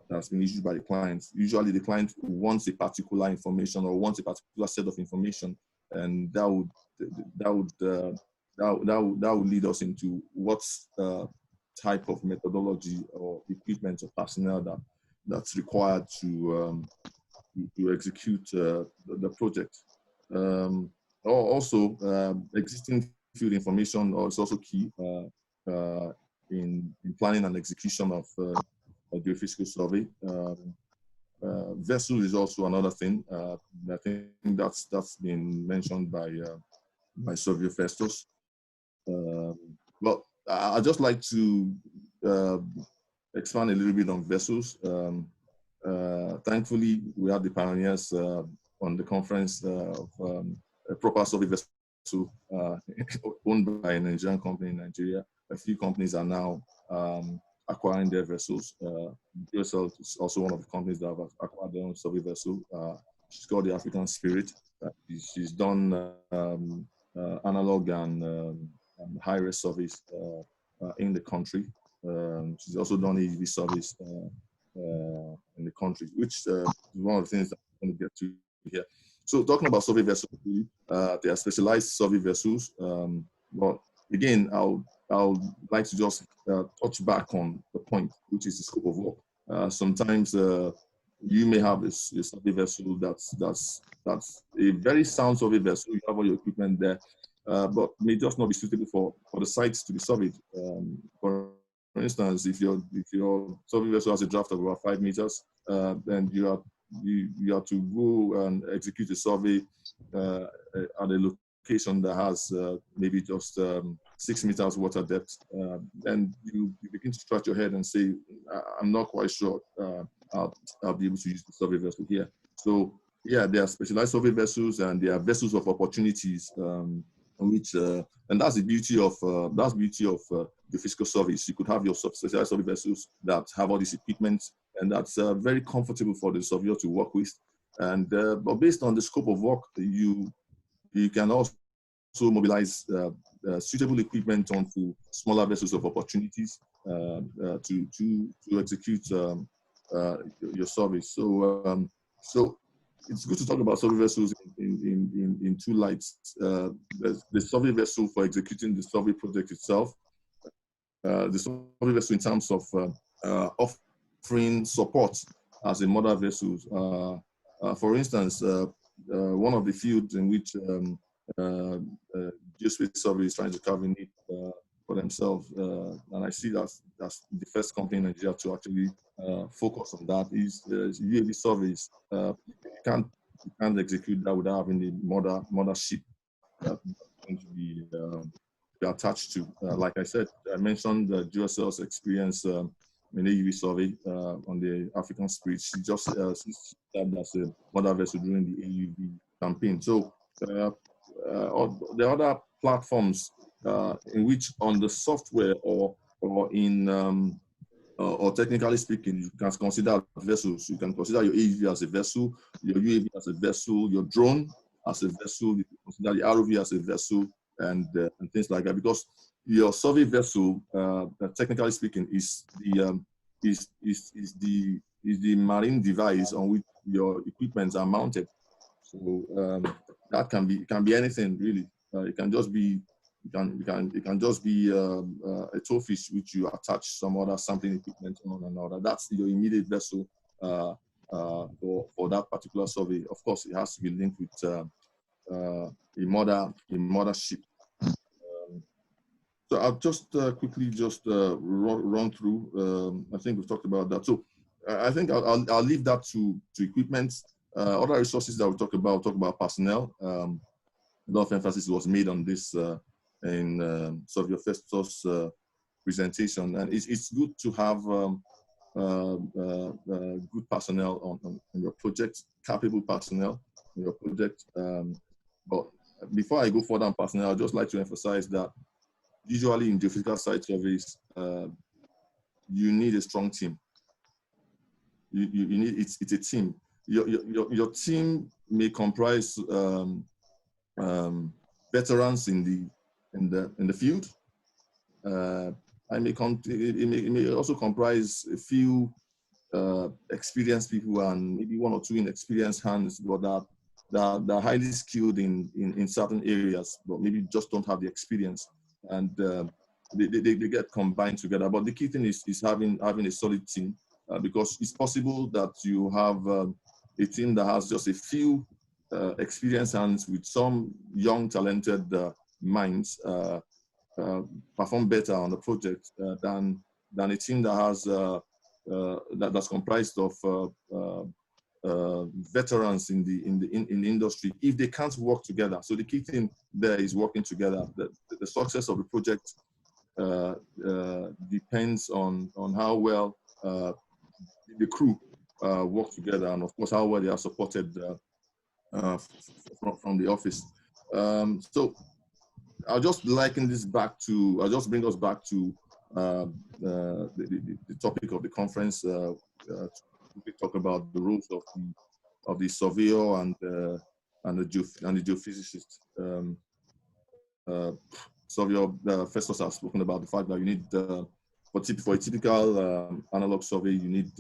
that's been issued by the client. Usually the client wants a particular information or wants a particular set of information, and that would lead us into what type of methodology or equipment or personnel that's required to execute the project. Also, existing field information is also key in planning and execution of a geophysical survey. Vessel is also another thing. I think that's been mentioned by Surveyor FESTUS. But I'd just like to expand a little bit on vessels. Thankfully, we had the pioneers on the conference of a proper survey vessel owned by a Nigerian company in Nigeria. A few companies are now acquiring their vessels. GOSL is also one of the companies that have acquired their own survey vessel. She's called the African Spirit. She's done analog and high-res surveys in the country. She's also done EV surveys in the country, which is one of the things that I'm going to get to here. So talking about survey vessels, they are specialized survey vessels. But again, I'll like to just touch back on the point, which is the scope of work. Sometimes you may have a survey vessel that's a very sound survey vessel. You have all your equipment there, but may just not be suitable for the sites to be surveyed. For instance, if your survey vessel has a draft of about 5 meters, then you have to go and execute a survey at a location that has maybe just 6 meters water depth, and you begin to scratch your head and say, I'm not quite sure I'll be able to use the survey vessel here. So yeah, there are specialized survey vessels and there are vessels of opportunities, which and that's the beauty of the physical surveys. You could have your specialized survey vessels that have all this equipment, and that's very comfortable for the surveyor to work with. And but based on the scope of work, you can also mobilize suitable equipment onto smaller vessels of opportunities to execute your surveys. So it's good to talk about survey vessels in two lights. The survey vessel for executing the survey project itself, the survey vessel in terms of offering support as a mother vessel. For instance, one of the fields in which Geospace survey is trying to carve a niche for themselves, and I see that's the first company in Nigeria to actually focus on that, is UAV surveys. You can't execute that without having the mothership that's going to be attached to. Like I said, I mentioned GOSL's experience in the UV survey on the African Spirit. She just served as a mother vessel during the AUV campaign. So the other platforms in which on the software or in or technically speaking, you can consider vessels. You can consider your AUV as a vessel, your UAV as a vessel, your drone as a vessel. You can consider the ROV as a vessel, and things like that. Because your survey vessel, technically speaking, is the marine device on which your equipments are mounted. So that can be anything really. It can just be a towfish which you attach some other sampling equipment on another. That's your immediate vessel for that particular survey. Of course, it has to be linked with a mothership. So I'll just quickly run through. I think we've talked about that. So I think I'll leave that to equipment. Other resources that we'll talk about personnel. A lot of emphasis was made on this in Surveyor FESTUS presentation, and it's good to have good personnel on your project, capable personnel on your project. But before I go further on personnel, I'd just like to emphasize that usually in geophysical site surveys, you need a strong team. You need it's a team. Your team may comprise veterans in the field. It may also comprise a few experienced people and maybe one or two inexperienced hands, but that are highly skilled in certain areas, but maybe just don't have the experience, and they get combined together. But the key thing is having a solid team, because it's possible that you have a team that has just a few experienced hands with some young talented minds perform better on the project than a team that has that's comprised of veterans in the industry, if they can't work together. So the key thing there is working together. The success of the project depends on how well the crew work together, and of course how well they are supported from the office. So I'll just liken this back to, I'll just bring us back to the topic of the conference. We talk about the roles of the surveyor and the geophysicist. Surveyor FESTUS has spoken about the fact that you need for a typical analog survey, you need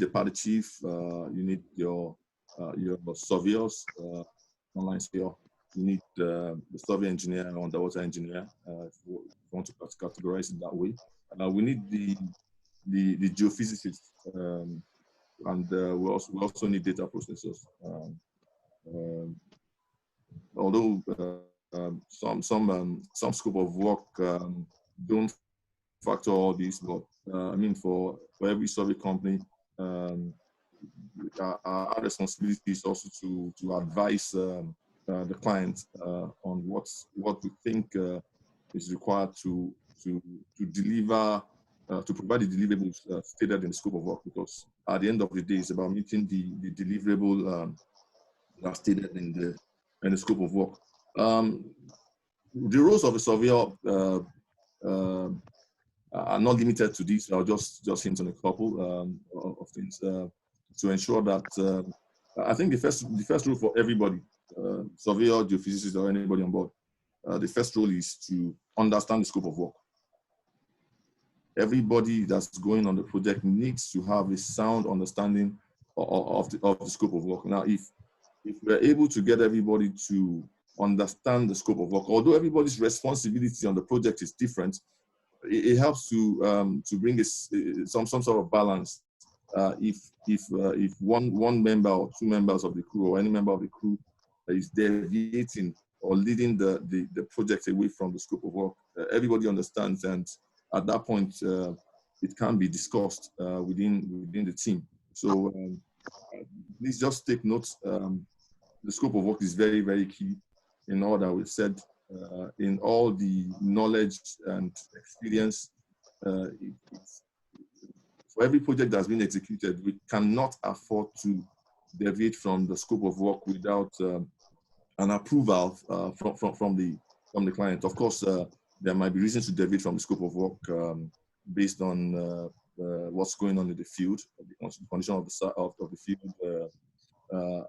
a party chief, you need your surveyors, online surveyor. You need the survey engineer or underwater engineer, if you want to categorize it that way. We need the geophysicist, and we also need data processors. Although some scope of work don't factor all these, but I mean for every survey company, our responsibility is also to advise the client on what we think is required to deliver, to provide the deliverables stated in the scope of work, because at the end of the day, it's about meeting the deliverable stated in the scope of work. The roles of a surveyor are not limited to these. I'll just hint on a couple of things to ensure that I think the first rule for everybody, surveyor, geophysicist, or anybody on board, the first rule is to understand the scope of work. Everybody that's going on the project needs to have a sound understanding of the scope of work. Now, if we're able to get everybody to understand the scope of work, although everybody's responsibility on the project is different, it helps to bring some sort of balance. If one member or two members of the crew or any member of the crew is deviating or leading the project away from the scope of work, everybody understands, and at that point it can be discussed within the team. So please just take note. The scope of work is very, very key in all that we've said. In all the knowledge and experience, for every project that's been executed, we cannot afford to deviate from the scope of work without an approval from the client. Of course, there might be reasons to deviate from the scope of work based on what's going on in the field, the condition of the field,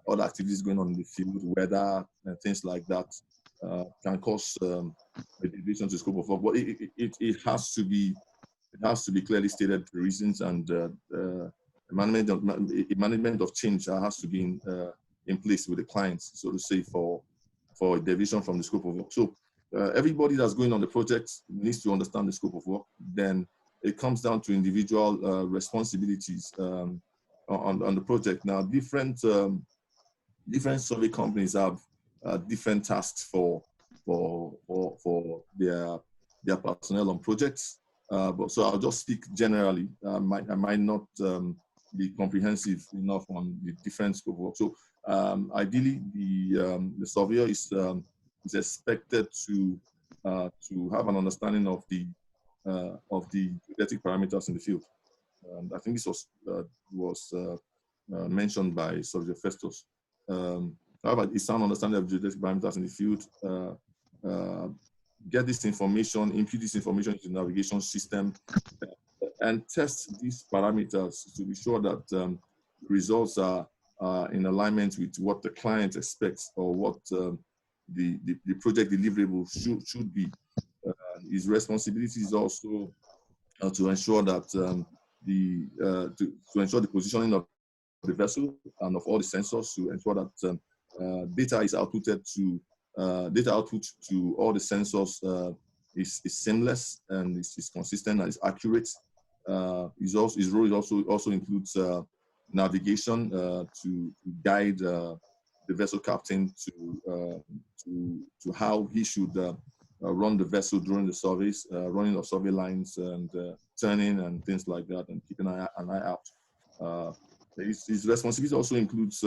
other activities going on in the field, weather, and things like that. Can cause a deviation to the scope of work, but it has to be clearly stated the reasons, and management of change has to be in place with the clients, so to say, for a deviation from the scope of work. So everybody that's going on the project needs to understand the scope of work. Then it comes down to individual responsibilities on the project. Now, different survey companies have different tasks for their personnel on projects. But so I'll just speak generally. I might not be comprehensive enough on the different scope of work. So ideally, the surveyor is expected to have an understanding of the geodetic parameters in the field. I think this was mentioned by Surveyor FESTUS. However, a sound understanding of geodetic parameters in the field get this information, input this information into the navigation system, and test these parameters to be sure that results are in alignment with what the client expects or what the project deliverable should be. His responsibility is also to ensure that to ensure the positioning of the vessel and of all the sensors, to ensure that data is outputted to data output to all the sensors is seamless and is consistent and is accurate. His role also includes navigation to guide the vessel captain to how he should run the vessel during the surveys, running of survey lines and turning and things like that, and keeping an eye out. His responsibility also includes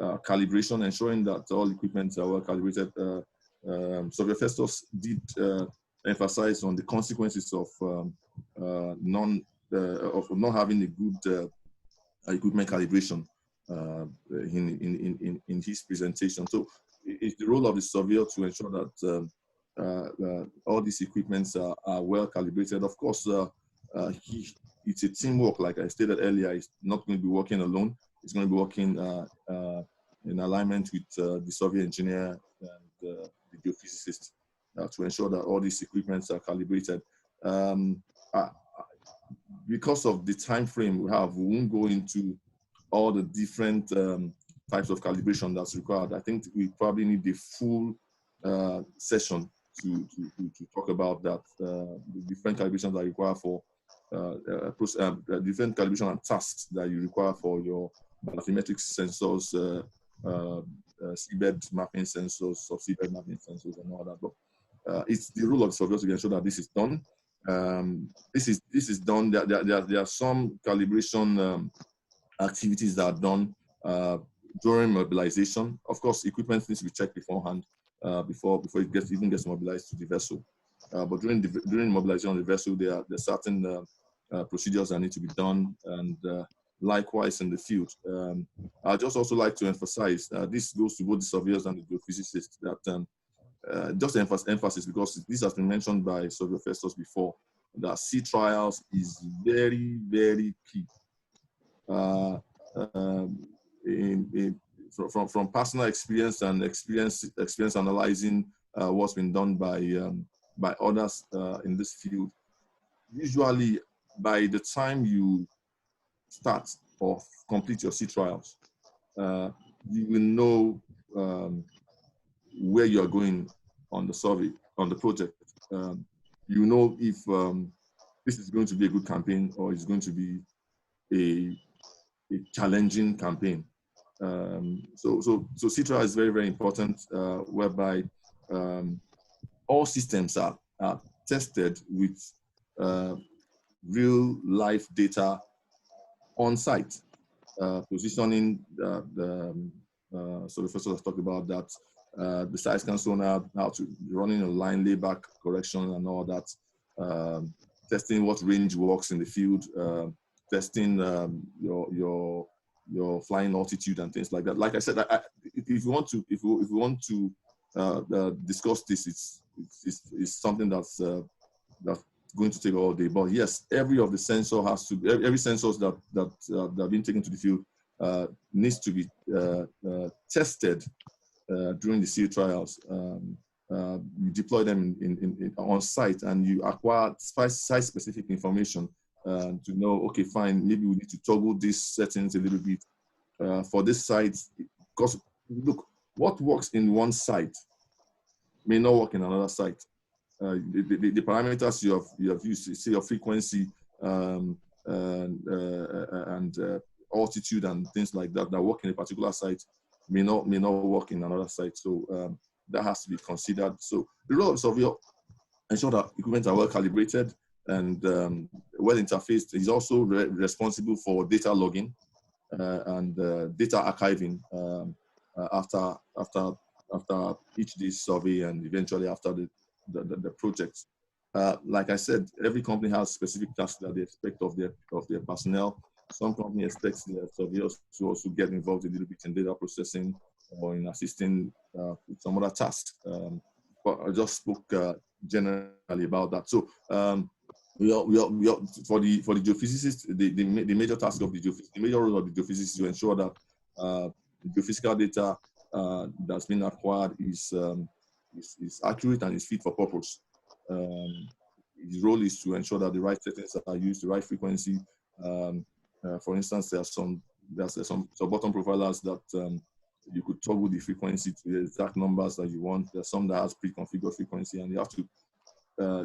calibration, ensuring that all equipment are well calibrated. Surveyor FESTUS did emphasize on the consequences of not having a good equipment calibration in his presentation. So it's the role of the surveyor to ensure that all these equipments are well calibrated. Of course, it's a teamwork, like I stated earlier. It's not going to be working alone. It's going to be working in alignment with the survey engineer and the geophysicist to ensure that all these equipments are calibrated. Because of the time frame we have, we won't go into all the different types of calibration that's required. I think we probably need the full session to talk about that, the different calibrations that require for different calibration and tasks that you require for your bathymetric sensors, seabed mapping sensors, subseabed mapping sensors, and all that. But it's the role of the surveyor to ensure that this is done. This is done. There are some calibration activities that are done during mobilization. Of course, equipment needs to be checked beforehand before it even gets mobilized to the vessel. But during mobilization of the vessel, there are certain procedures that need to be done, and likewise in the field. I'd just also like to emphasize, this goes to both the surveyors and the geophysicists, that just emphasis, because this has been mentioned by Surveyor FESTUS before, that sea trials is very, very key. From personal experience and experience analyzing what's been done by others in this field, usually by the time you start or complete your sea trials, you will know where you are going on the survey, on the project. You know if this is going to be a good campaign or it's going to be a challenging campaign. So sea trial is very, very important, whereby all systems are tested with real life data on site. Positioning, so the first one has talked about that, the side scan sonar, how to running a line layback correction and all that, testing what range works in the field, testing your flying altitude and things like that. Like I said, if you want to discuss this, it's something that's going to take all day. But yes, every of the sensor has to, every sensors that have been taken to the field needs to be tested during the sea trials. You deploy them on site, and you acquire site-specific information to know, okay, fine, maybe we need to toggle these settings a little bit for this site, because look, what works in one site may not work in another site. The parameters you have used, say your frequency and altitude and things like that work in a particular site may not work in another site. So that has to be considered. So the role of surveyor, ensure that equipment are well calibrated and well interfaced. Is also responsible for data logging and data archiving after each day's survey and eventually after the project. Like I said, every company has specific tasks that they expect of their personnel. Some company expects their surveyors to also get involved a little bit in data processing or in assisting with some other tasks. I just spoke generally about that. So we are, for the geophysicists, the major task of the major role of the geophysicist is to ensure that the geophysical data that's been acquired is accurate and is fit for purpose. His role is to ensure that the right settings are used, the right frequency. For instance, there's some bottom profilers that you could toggle the frequency to the exact numbers that you want. There's some that has pre-configured frequency, and you have to.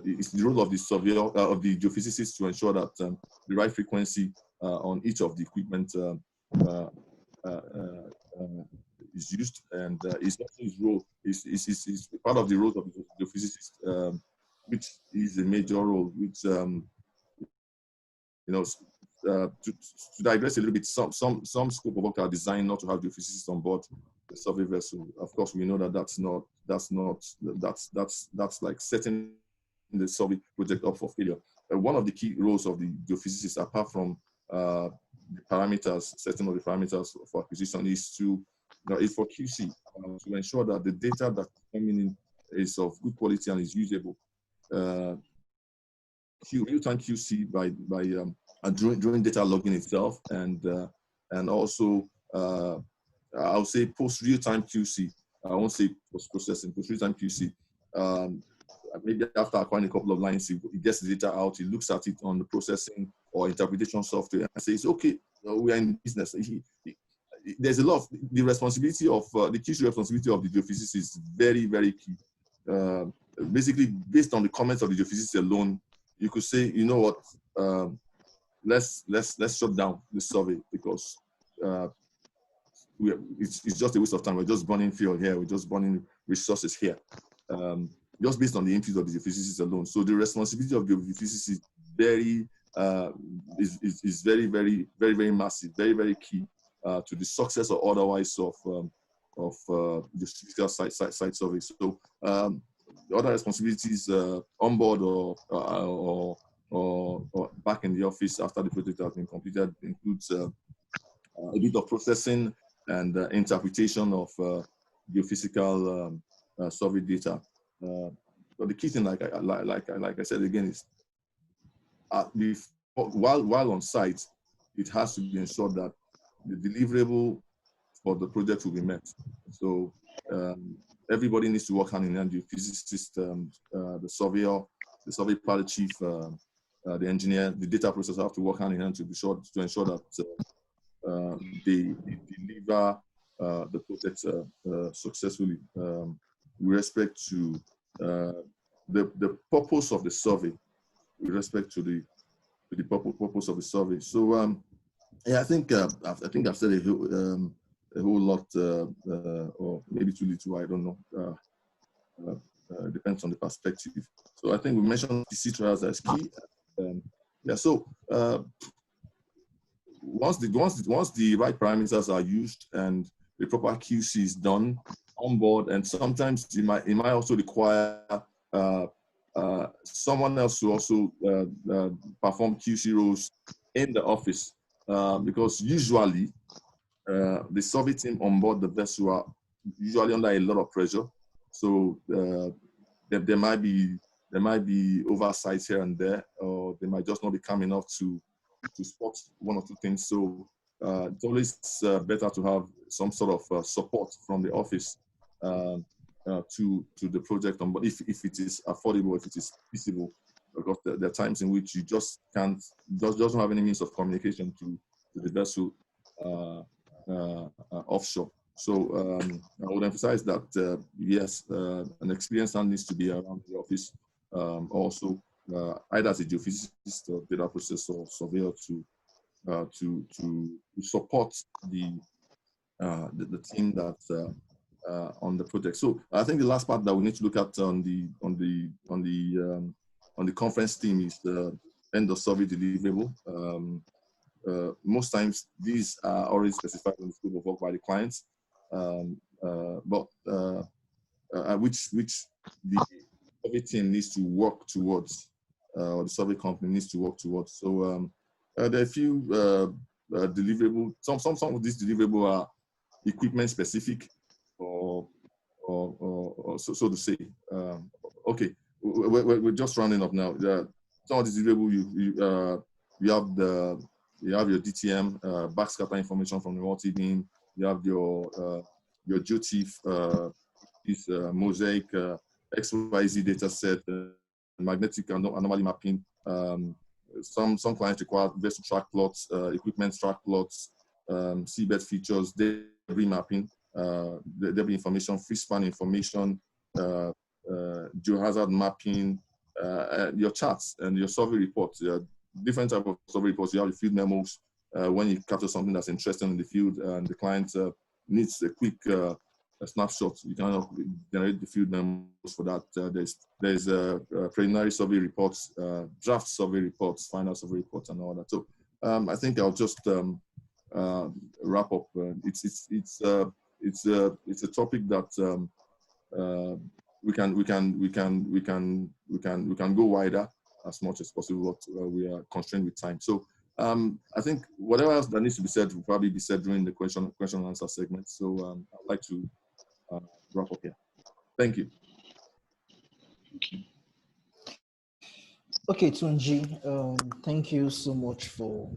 It's the role of the surveyor, of the geophysicist, to ensure that the right frequency on each of the equipment is used, and it's also his role. Is part of the role of the geophysicist, which is a major role, which to digress a little bit, some scope of work are designed not to have geophysicists on board the survey vessel. Of course, we know that that's like setting the survey project up for failure. One of the key roles of the geophysicist, apart from the parameters, setting of the parameters for acquisition, is for QC, to ensure that the data that's coming in is of good quality and is usable. Real-time QC by during data logging itself, and also I'll say post real-time QC. I won't say post-processing, post real-time QC. Maybe after acquiring a couple of lines, he gets the data out, he looks at it on the processing or interpretation software and says, okay, we are in business. There's a lot of the responsibility of the QC responsibility of the geophysicist is very, very key. Basically, based on the comments of the geophysicist alone, you could say, you know what, let's shut down the survey, because it's just a waste of time. We're just burning fuel here. We're just burning resources here, just based on the input of the geophysicist alone. So the responsibility of the geophysicist is very, very massive, very, very key to the success or otherwise of the physical site survey. So the other responsibilities on board or back in the office after the project has been completed includes a bit of processing and interpretation of geophysical survey data. But the key thing, like I said again, is while on site, it has to be ensured that the deliverable for the project will be met. So everybody needs to work hand in hand: the physicist, the surveyor, the survey party chief, the engineer, the data processor have to work hand in hand to ensure that they deliver the project successfully with respect to the purpose of the survey, with respect to the purpose of the survey. So yeah, I think I've said a whole lot, or maybe too little. I don't know. Depends on the perspective. So I think we mentioned PC trials as key. Yeah. So once the right parameters are used and the proper QC is done on board, and sometimes it might also require someone else to also perform QC roles in the office, because usually the survey team on board the vessel are usually under a lot of pressure. So there might be oversights here and there, or they might just not be calm enough to spot one or two things. So it's always better to have some sort of support from the office to the project, but if it is affordable, if it is feasible, because there are times in which you just can't, just don't have any means of communication to the vessel offshore. So I would emphasize that yes, an experienced hand needs to be around the office, also either as a geophysicist or data processor or surveyor to support the team that's on the project. So I think the last part that we need to look at on the conference team is the end of survey deliverable. Most times these are already specified in the scope of work by the clients, but which the survey team needs to work towards, or the survey company needs to work towards. So there are a few deliverable. Some of these deliverables are equipment specific, or so to say. okay, we're just rounding up now. Some of these label you have your DTM backscatter information from the multi-beam. You have your GeoTIFF, this mosaic XYZ data set, magnetic anomaly mapping. Some clients require vessel track plots, equipment track plots, seabed features, debris mapping, debris information, free span information, geohazard mapping, your charts and your survey reports. Different type of survey reports. You have the field memos when you capture something that's interesting in the field and the client needs a quick snapshot. You can generate the field memos for that. There's preliminary survey reports, draft survey reports, final survey reports, and all that. So I think I'll just wrap up. It's a topic that we can go wider as much as possible, but we are constrained with time. So I think whatever else that needs to be said will probably be said during the question and answer segment. So I'd like to wrap up here. Thank you. Okay, Tunji, thank you so much for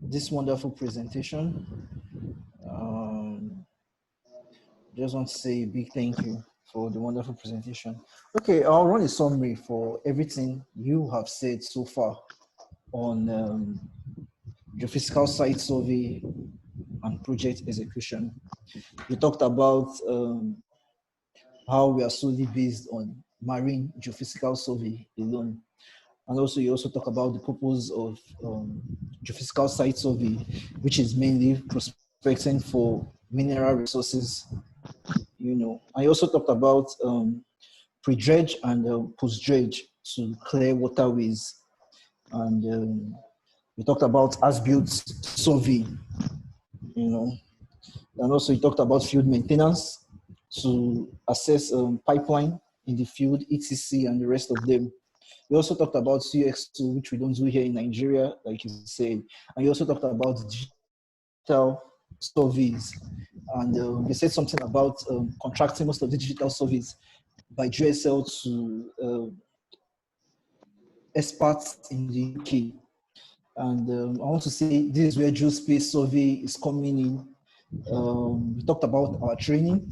this wonderful presentation. Just want to say a big thank you for the wonderful presentation. Okay, I'll run a summary for everything you have said so far on geophysical site survey and project execution. You talked about how we are solely based on marine geophysical survey alone. And also you also talk about the purpose of geophysical site survey, which is mainly prospecting for mineral resources. You know, I also talked about pre-dredge and post-dredge to clear waterways. And we talked about as-built survey, you know. And also you talked about field maintenance to assess pipeline in the field, ETC, and the rest of them. We also talked about CX2, which we don't do here in Nigeria, like you said. And you also talked about digital surveys. And they said something about contracting most of the digital surveys by GSL to experts in the UK. And I want to say this is where Geospace survey is coming in. We talked about our training.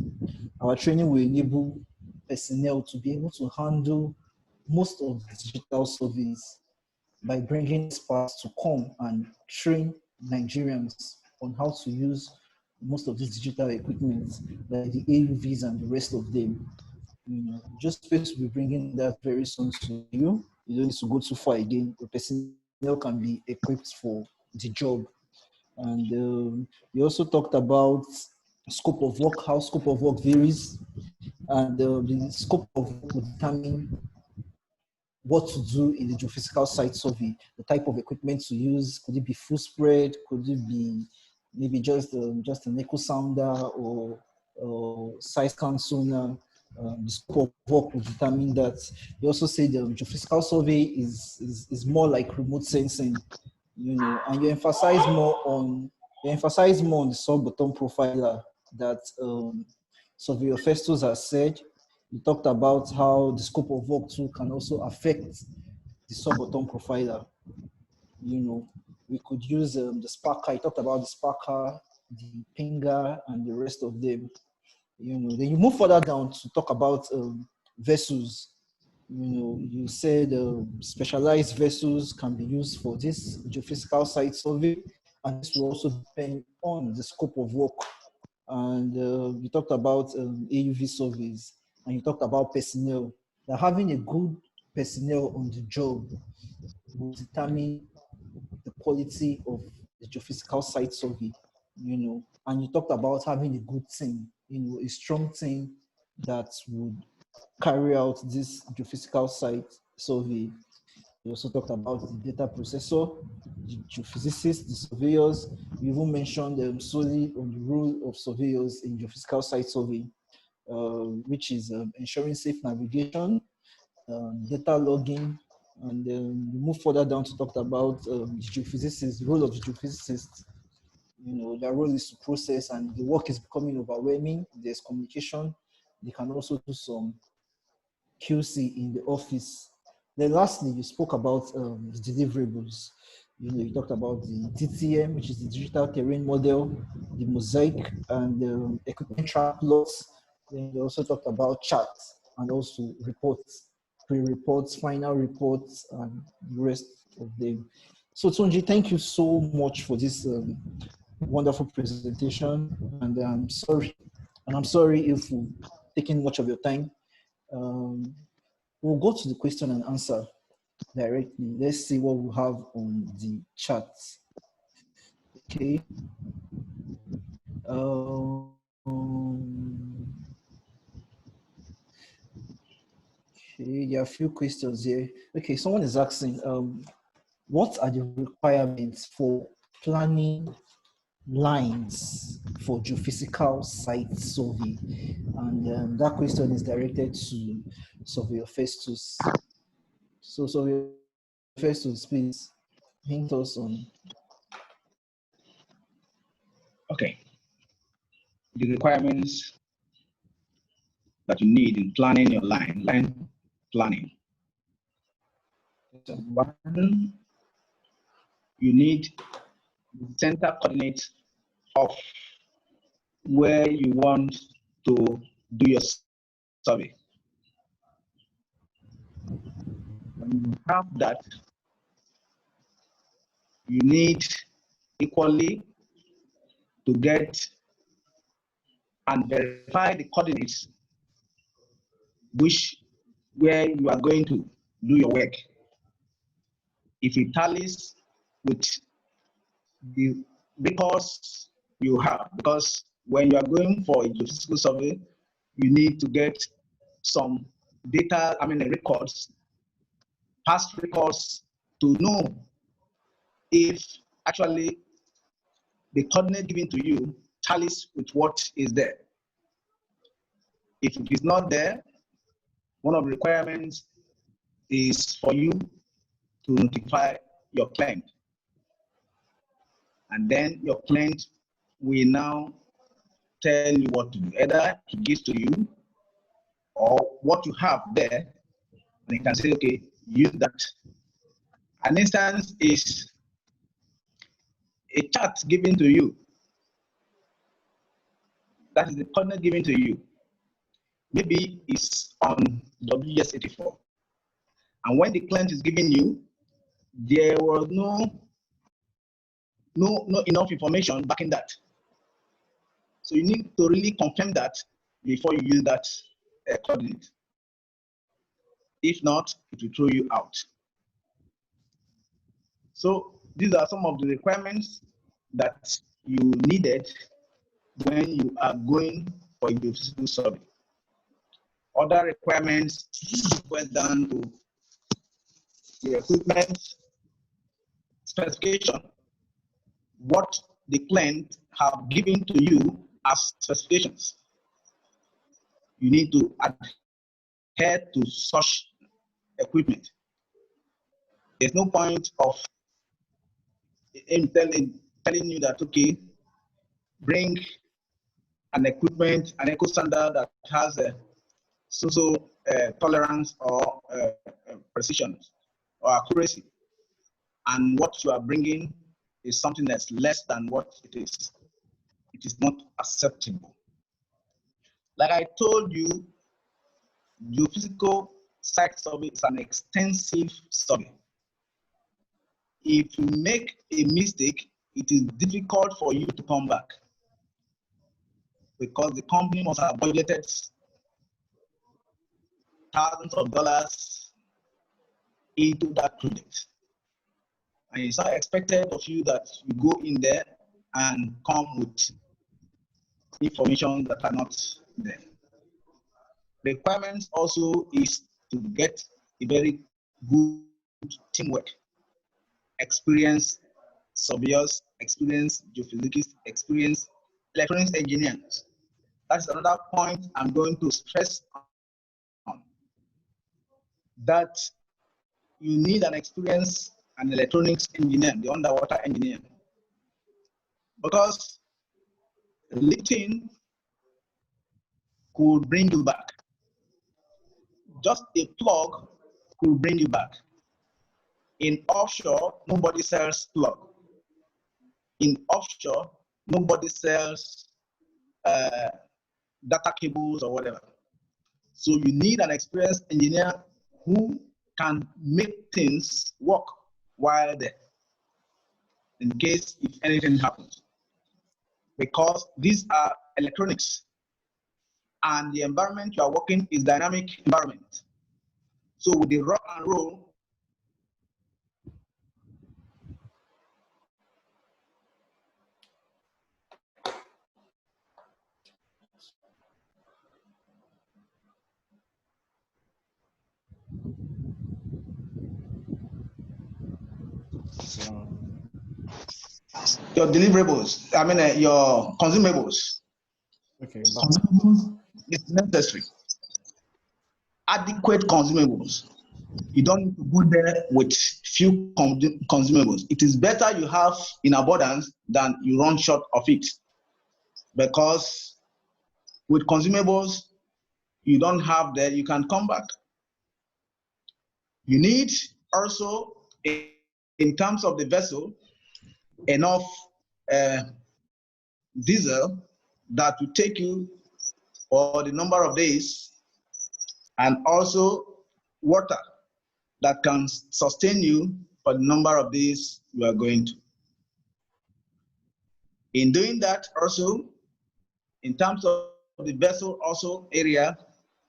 Our training will enable personnel to be able to handle most of the digital surveys by bringing experts to come and train Nigerians on how to use most of this digital equipment, like the AUVs and the rest of them. You know, Geospace will be bringing that very soon to you. You don't need to go too far again. The personnel can be equipped for the job. And you also talked about scope of work, how scope of work varies, and the scope of work will determine what to do in the geophysical site survey, the type of equipment to use. Could it be full spread? Could it be maybe just an echo sounder or size scan sonar? The scope of work will determine that. You also say the geophysical survey is more like remote sensing, you know, and you emphasize more on the sub-bottom profiler that Surveyor FESTUS has said. You talked about how the scope of work too can also affect the sub-bottom profiler. You know, we could use the Sparker. You talked about the Sparker, the Pinger, and the rest of them. You know, then you move further down to talk about vessels. You know, you said specialized vessels can be used for this geophysical site survey, and this will also depend on the scope of work. And you talked about AUV surveys, and you talked about personnel. That having a good personnel on the job will determine the quality of the geophysical site survey, you know. And you talked about having a good team, you know, a strong team that would carry out this geophysical site survey. You also talked about the data processor, the geophysicists, the surveyors. You even mentioned solely on the role of surveyors in geophysical site survey, which is ensuring safe navigation, data logging, and then you move further down to talk about the geophysicists, the role of the geophysicists. You know, their role is to process, and the work is becoming overwhelming. There's communication, they can also do some QC in the office. Then lastly, you spoke about the deliverables. You talked about the DTM, which is the digital terrain model, the mosaic, and the equipment track plots. Then you also talked about charts and also reports, pre-reports, final reports, and the rest of them. So Tunji, thank you so much for this wonderful presentation. And I'm sorry if we've taken much of your time. We'll go to the question and answer directly. Let's see what we have on the chat. Okay. Okay, there are a few questions here. Okay, someone is asking, what are the requirements for planning lines for geophysical site survey? And that question is directed to Surveyor FESTUS. So Surveyor FESTUS, please hint us on. Okay. The requirements that you need in planning your line planning. One, you need the center coordinates of where you want to do your survey. When you have that, you need equally to get and verify the coordinates where you are going to do your work. If it tallies with the records you have, because when you are going for a geophysical survey, you need to get some data, records, past records, to know if actually the coordinate given to you tallies with what is there. If it is not there, one of the requirements is for you to notify your client. And then your client will now tell you what to do. Either he gives to you or what you have there, and he can say, okay, use that. An instance is a chart given to you. That is the coordinate given to you. Maybe it's on WS84. And when the client is giving you, there was no enough information backing that. So you need to really confirm that before you use that coordinate. If not, it will throw you out. So these are some of the requirements that you needed when you are going for a geophysical survey. Other requirements went down to the equipment specification, what the client have given to you as specifications. You need to adhere to such equipment. There's no point of telling you that, okay, bring an equipment, an eco standard that has a tolerance or precision or accuracy, and what you are bringing is something that's less than what it is. It is not acceptable. Like I told you, geophysical site survey is an extensive survey. If you make a mistake, it is difficult for you to come back, because the company must have budgeted thousands of dollars into that project. And it's not expected of you that you go in there and come with information that are not there. The requirements also is to get a very good teamwork, experienced surveyors, experienced geophysicists, experienced electronics engineers. That's another point I'm going to stress on, that you need an experienced an electronics engineer, the underwater engineer, because lifting could bring you back. Just a plug could bring you back. In offshore, nobody sells plug. In offshore, nobody sells data cables or whatever. So you need an experienced engineer who can make things work while there, in case if anything happens. Because these are electronics, and the environment you are working is dynamic environment. So with the rock and roll, your deliverables, I mean your consumables. Okay. Consumables is necessary. Adequate consumables. You don't need to go there with few consumables. It is better you have in abundance than you run short of it. Because with consumables, you don't have that, you can come back. You need also, in terms of the vessel, enough diesel that will take you for the number of days, and also water that can sustain you for the number of days you are going to. In doing that also, in terms of the vessel also area,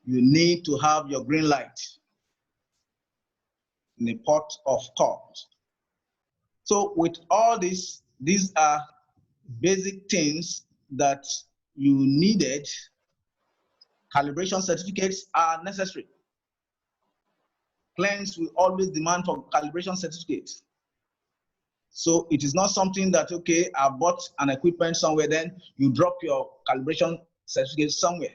you need to have your green light in a port of call. So with all this, these are basic things that you needed. Calibration certificates are necessary. Clients will always demand for calibration certificates. So it is not something that, okay, I bought an equipment somewhere, then you drop your calibration certificate somewhere.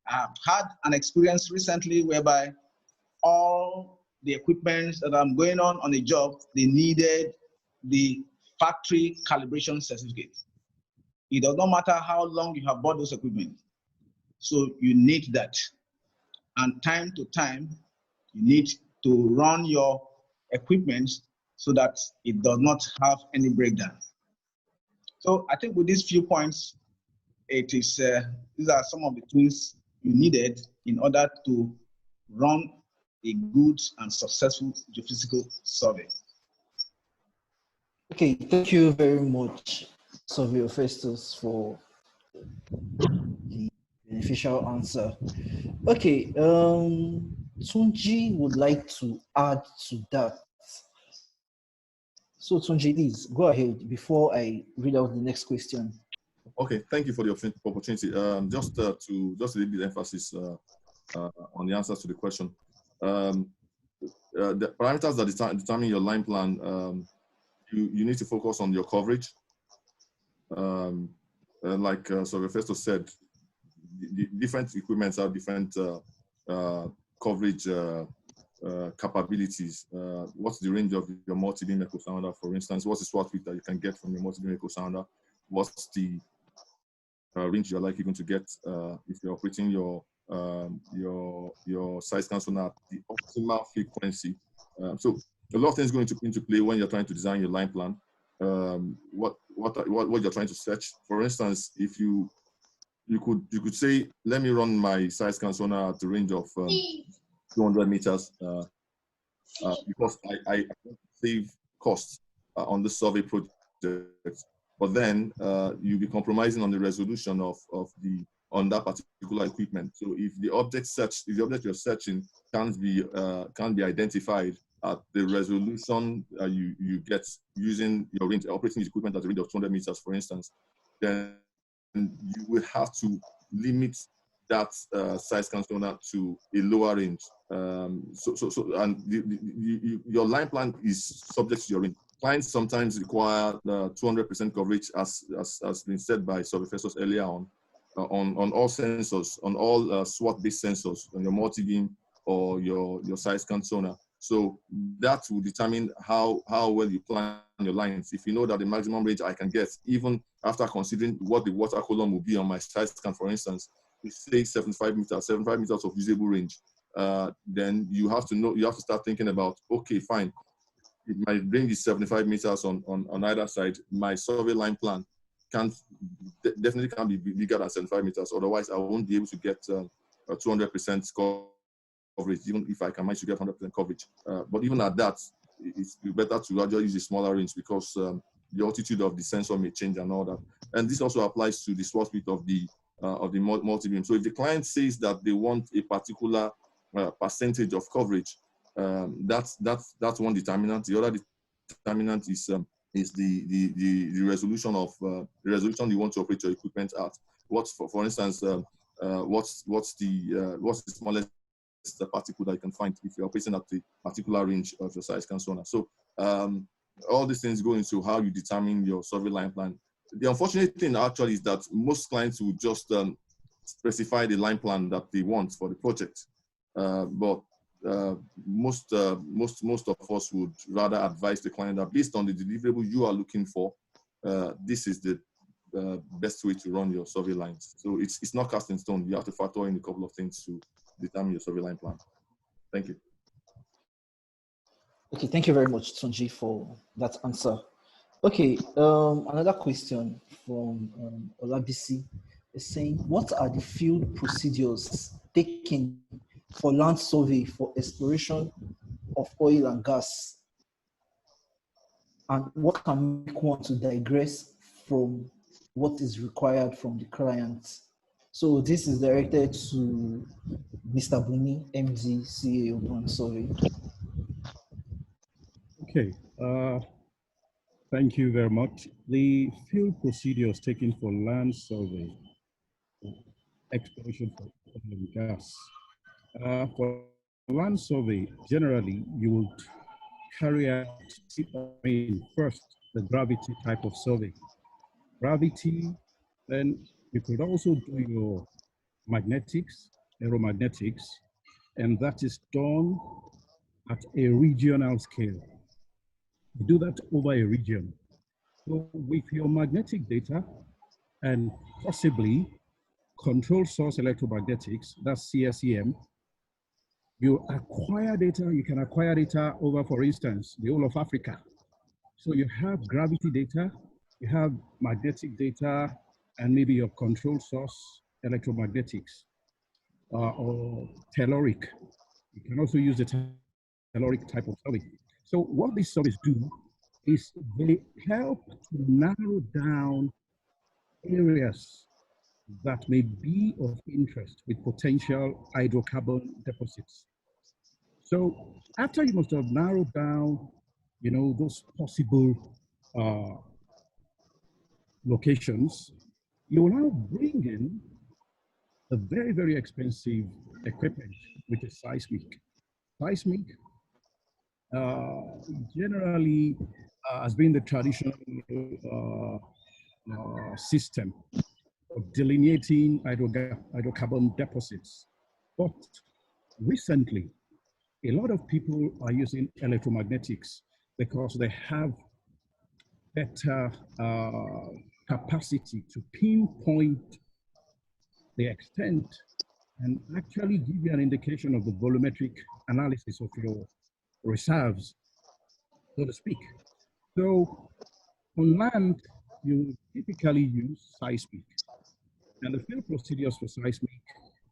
I've had an experience recently whereby all the equipment that I'm going on a job, they needed the factory calibration certificate. It does not matter how long you have bought those equipment. So you need that. And time to time, you need to run your equipment so that it does not have any breakdown. So I think with these few points, it is these are some of the things you needed in order to run a good and successful geophysical survey. Okay, thank you very much, Surveyor Festus, for the beneficial answer. Okay, Tunji would like to add to that. So Tunji, please go ahead before I read out the next question. Okay, thank you for the opportunity. Just a little bit emphasis on the answers to the question. The parameters that determine your line plan, you need to focus on your coverage. Like Surveyor Festus said, the different equipments have different coverage capabilities. What's the range of your multi-beam echo sounder, for instance? What's the swat width that you can get from your multi-beam echo sounder? What's the range you're likely going to get if you're operating your side scan sonar at the optimal frequency? So a lot of things go into play when you're trying to design your line plan. What you're trying to search. For instance, if you could say, let me run my side scan sonar at the range of 200 meters because I save costs on the survey project. But then you'll be compromising on the resolution on that particular equipment. So if the object you're searching can't be identified at the resolution you get using your range, operating the equipment at the range of 200 meters, for instance, then you will have to limit that side scan sonar to a lower range. Your line plan is subject to your range. Clients sometimes require 200% coverage, as been said by Surveyor Festus earlier on all sensors, on all SWOT-based sensors, on your multi-beam or your side scan sonar. So that will determine how well you plan your lines. If you know that the maximum range I can get, even after considering what the water column will be on my side scan, for instance, say 75 meters of usable range, then you have to start thinking about, okay, fine, if my range is 75 meters on either side, my survey line plan definitely can't be bigger than 75 meters. Otherwise, I won't be able to get a 200% coverage, even if I can manage to get 100% coverage. But even at that, it's better to actually use a smaller range, because the altitude of the sensor may change and all that. And this also applies to the swath width of the multi-beam. So if the client says that they want a particular percentage of coverage, that's one determinant. The other determinant is the resolution of the resolution you want to operate your equipment at. What's for instance, what's the smallest particle that you can find if you're operating at the particular range of your size and so on. So all these things go into how you determine your survey line plan. The unfortunate thing actually is that most clients will just specify the line plan that they want for the project, but most of us would rather advise the client that based on the deliverable you are looking for, this is the best way to run your survey lines. So it's not cast in stone. You have to factor in a couple of things to determine your survey line plan. Thank you. Okay, thank you very much, Tunji, for that answer. Okay, another question from Olabisi is saying, what are the field procedures taken for land survey for exploration of oil and gas? And what can make one to digress from what is required from the client? So this is directed to Mr. Buni, MD, CEO, Brone Survey. Okay, thank you very much. The field procedures taken for land survey, exploration for oil and gas. For land survey, generally, you will carry out, first, the gravity type of survey. Gravity, then you could also do your magnetics, aeromagnetics, and that is done at a regional scale. You do that over a region. So with your magnetic data and possibly control source electromagnetics, that's CSEM, you can acquire data over, for instance, the whole of Africa. So you have gravity data, you have magnetic data, and maybe your control source electromagnetics or telluric. You can also use the telluric type of survey. So what these surveys do is they help to narrow down areas that may be of interest with potential hydrocarbon deposits. So after you must have narrowed down, those possible locations, you will now bring in a very, very expensive equipment, which is seismic. Seismic generally has been the traditional system of delineating hydrocarbon deposits. But recently, a lot of people are using electromagnetics because they have better capacity to pinpoint the extent and actually give you an indication of the volumetric analysis of your reserves, so to speak. So on land, you typically use seismic. And the field procedures for seismic,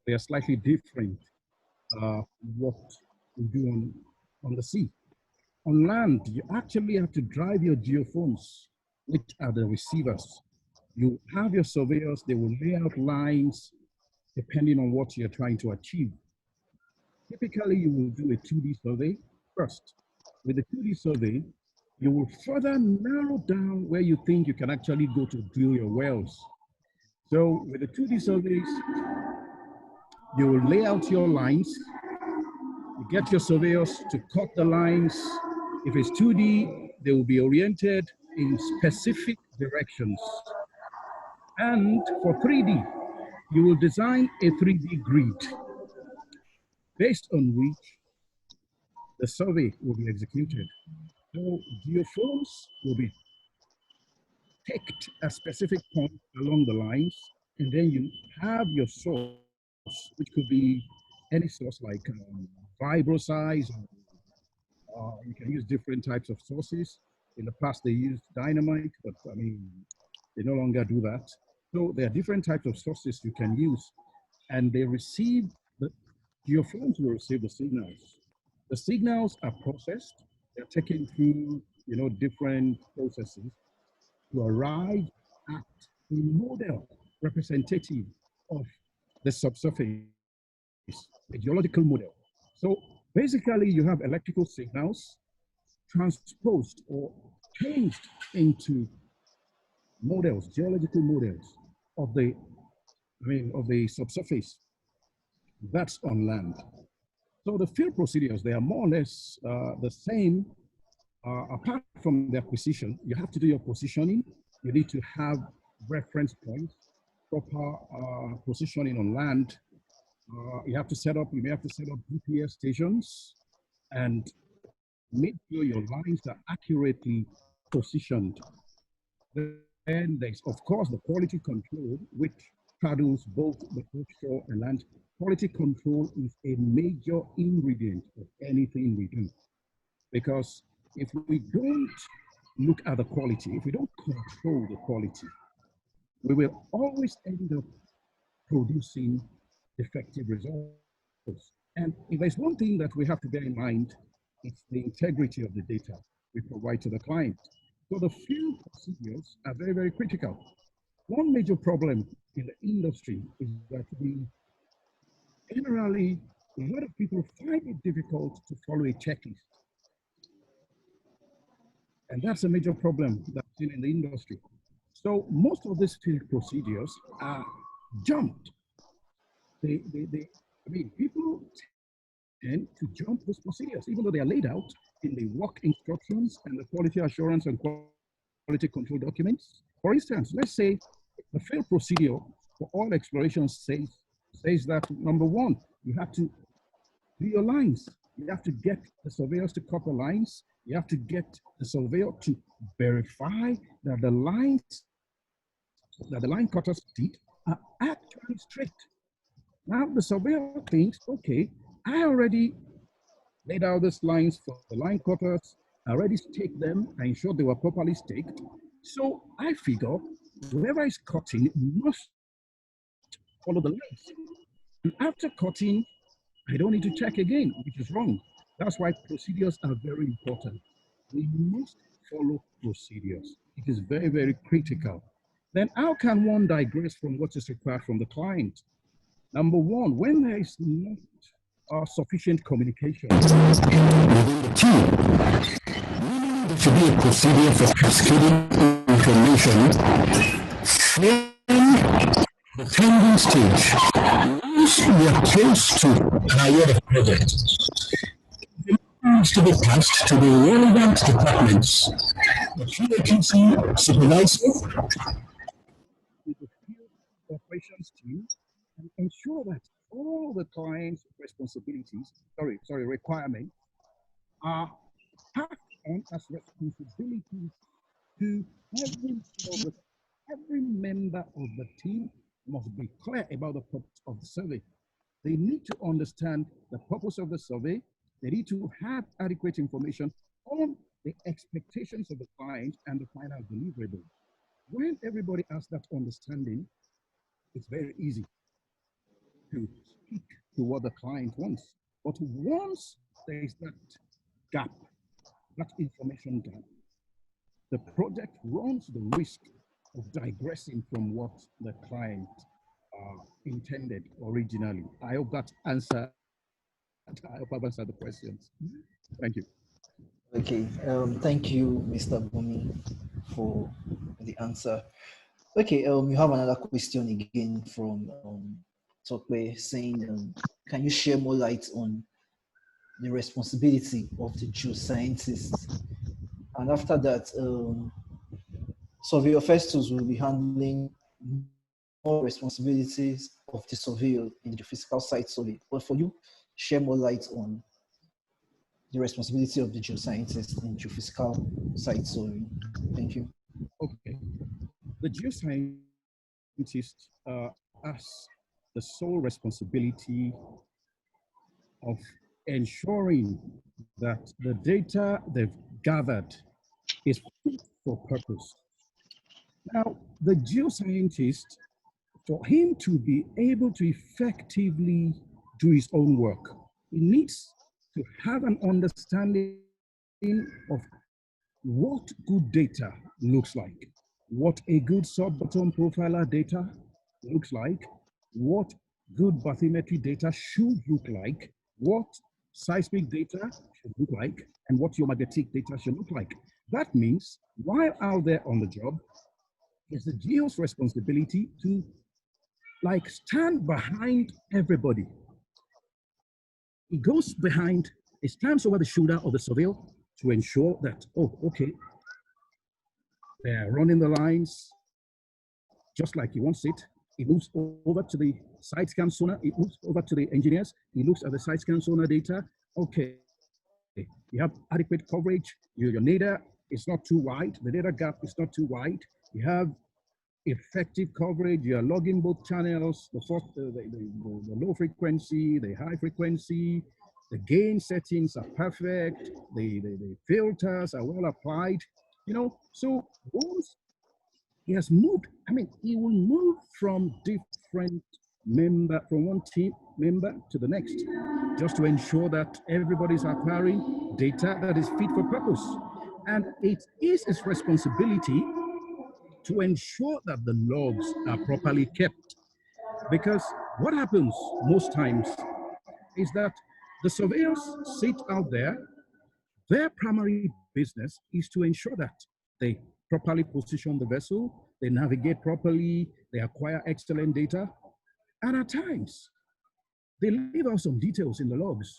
they are slightly different what we do on the sea. On land, you actually have to drive your geophones, which are the receivers. You have your surveyors, they will lay out lines depending on what you're trying to achieve. Typically, you will do a 2D survey first. With the 2D survey, you will further narrow down where you think you can actually go to drill your wells. So with the 2D surveys, you will lay out your lines. You get your surveyors to cut the lines. If it's 2D, they will be oriented in specific directions. And for 3D, you will design a 3D grid based on which the survey will be executed. So geophones will be picked at specific points along the lines, And then you have your source, which could be any source like vibro size, you can use different types of sources. In the past, they used dynamite, but I mean, they no longer do that. So there are different types of sources you can use, and they receive the geophones will receive the signals. The signals are processed. They're taken through, different processes to arrive at a model representative of the subsurface, a geological model. So basically, you have electrical signals transposed or changed into models, geological models of the subsurface that's on land. So the field procedures, they are more or less the same. Apart from the acquisition, you have to do your positioning. You need to have reference points, proper positioning on land. You may have to set up GPS stations and make sure your lines are accurately positioned. Then there's, of course, the quality control, which straddles both the offshore and land. Quality control is a major ingredient of anything we do. Because if we don't look at the quality, if we don't control the quality, we will always end up producing defective results. And if there's one thing that we have to bear in mind, it's the integrity of the data we provide to the client. So the field procedures are very, very critical. One major problem in the industry is that we generally, a lot of people find it difficult to follow a checklist. And that's a major problem that's seen in the industry. So most of these field procedures are jumped. People tend to jump those procedures, even though they are laid out in the work instructions and the quality assurance and quality control documents. For instance, let's say the field procedure for oil exploration says that number one, you have to do your lines. You have to get the surveyors to cut the lines. You have to get the surveyor to verify that the lines that the line cutters did are actually straight. Now the surveyor thinks, okay, I already laid out these lines for the line cutters, I already staked them, I ensured they were properly staked. So I figure whoever is cutting must follow the lines. And after cutting, I don't need to check again, which is wrong. That's why procedures are very important. We must follow procedures. It is very, very critical. Then how can one digress from what is required from the client? Number one, when there is not sufficient communication within the team, there should be a procedure for cascading information from the tending stage. Once we are close to an award of project, it has to be passed to the relevant departments, the QAQC supervisor, with the field operations team, and ensure that all the client's requirements are passed on as responsibilities to every member of the team must be clear about the purpose of the survey. They need to understand the purpose of the survey. They need to have adequate information on the expectations of the client and the final deliverable. When everybody has that understanding, it's very easy to speak to what the client wants. But once there is that gap, that information gap, the project runs the risk of digressing from what the client intended originally. I hope that answered. I hope I've answered the questions. Thank you. Okay, thank you, Mr. BUNMI, for the answer. Okay, you have another question again from Tokwe saying, can you share more light on the responsibility of the geoscientist? And after that, Surveyor FESTUS will be handling more responsibilities of the surveyor in the geophysical site survey. But for you, share more light on the responsibility of the geoscientist in geophysical site survey. Thank you. Okay. The geoscientist geoscientist has the sole responsibility of ensuring that the data they've gathered is fit for purpose. Now, the geoscientist, for him to be able to effectively do his own work, he needs to have an understanding of what good data looks like, what a good sub-bottom profiler data looks like, what good bathymetry data should look like, what seismic data should look like, and what your magnetic data should look like. That means while out there on the job, it's the geo's responsibility to like stand behind everybody. He goes behind, he stands over the shoulder of the surveyor to ensure that, oh, okay, they're running the lines just like he wants it. He moves over to the side scan sonar, he moves over to the engineers, he looks at the side scan sonar data. Okay, you have adequate coverage, your data is not too wide, the data gap is not too wide, you have effective coverage, you're logging both channels, the low frequency, the high frequency, the gain settings are perfect, the filters are well applied, you know. So once he has moved, I mean, he will move from different from one team member to the next, just to ensure that everybody's acquiring data that is fit for purpose. And it is his responsibility to ensure that the logs are properly kept. Because what happens most times is that the surveyors sit out there, their primary business is to ensure that they properly position the vessel, they navigate properly, they acquire excellent data, and at times, they leave out some details in the logs,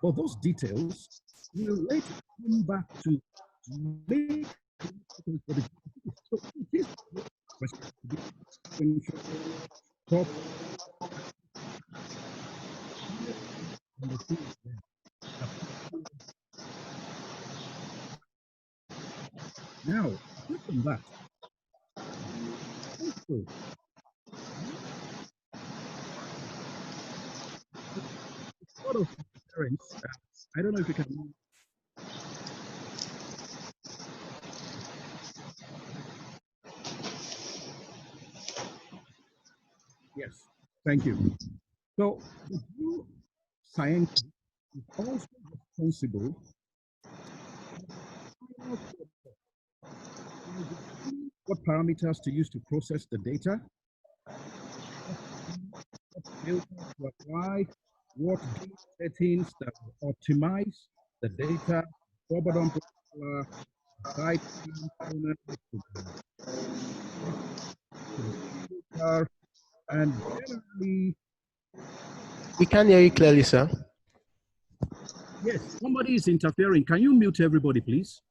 but those details will later come back to make so it is now, apart from that, also, a lot of parents, I don't know if you can. Yes, thank you. So, the new science is also responsible what parameters to use to process the data, what filters to apply, what settings that will optimize the data, bottom side, and generally. We can't hear you clearly, sir. Yes, somebody is interfering. Can you mute everybody, please?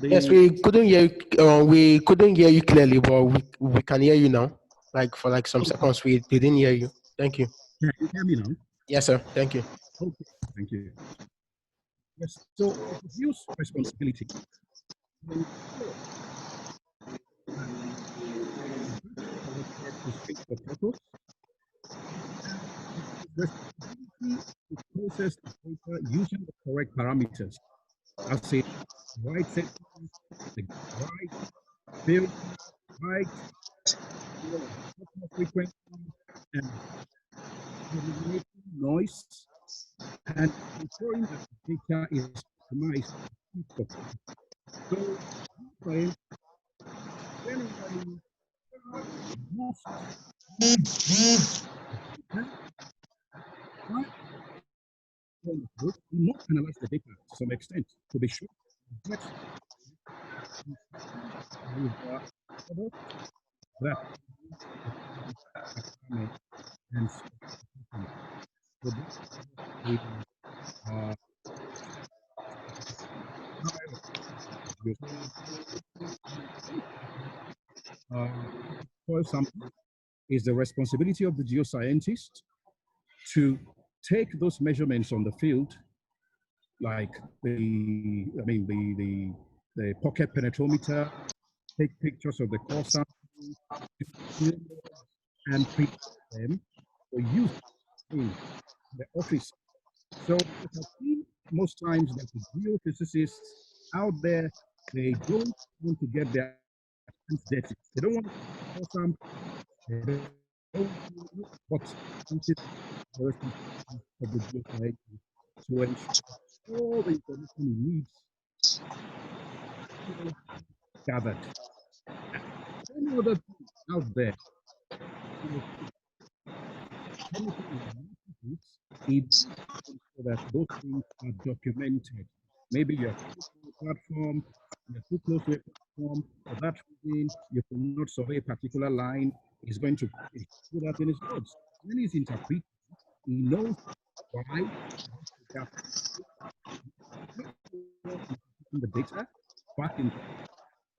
Yes, we couldn't hear you. We couldn't hear you clearly, but we can hear you now. Like for like some seconds, we didn't hear you. Thank you. Can you hear me now? Yes, sir. Thank you. Okay, thank you. Yes, so it's use responsibility. For purpose. Responsibility to process the data using the correct parameters. I'll say right settings, the right field, right frequency, and eliminating noise, and ensuring that the data is optimized. So, generally, most we must analyze the data to some extent to be sure that and soil sample is the responsibility of the geoscientist to take those measurements on the field, like the pocket penetrometer, take pictures of the core sample, and prepare them for use in the office. So as I've seen most times that the geophysicists out there, they don't want to get their hands dirty. They don't want to cause some, they don't but it is the responsibility of the geoscientist to ensure that all the information he needs is gathered. Any other thing out there, you know, anything in it so that those things are documented. Maybe you're close to a platform, you're too close to a platform, for that reason, you cannot survey a particular line, is going to do that in his notes. When he's interpreting, he knows why the data back in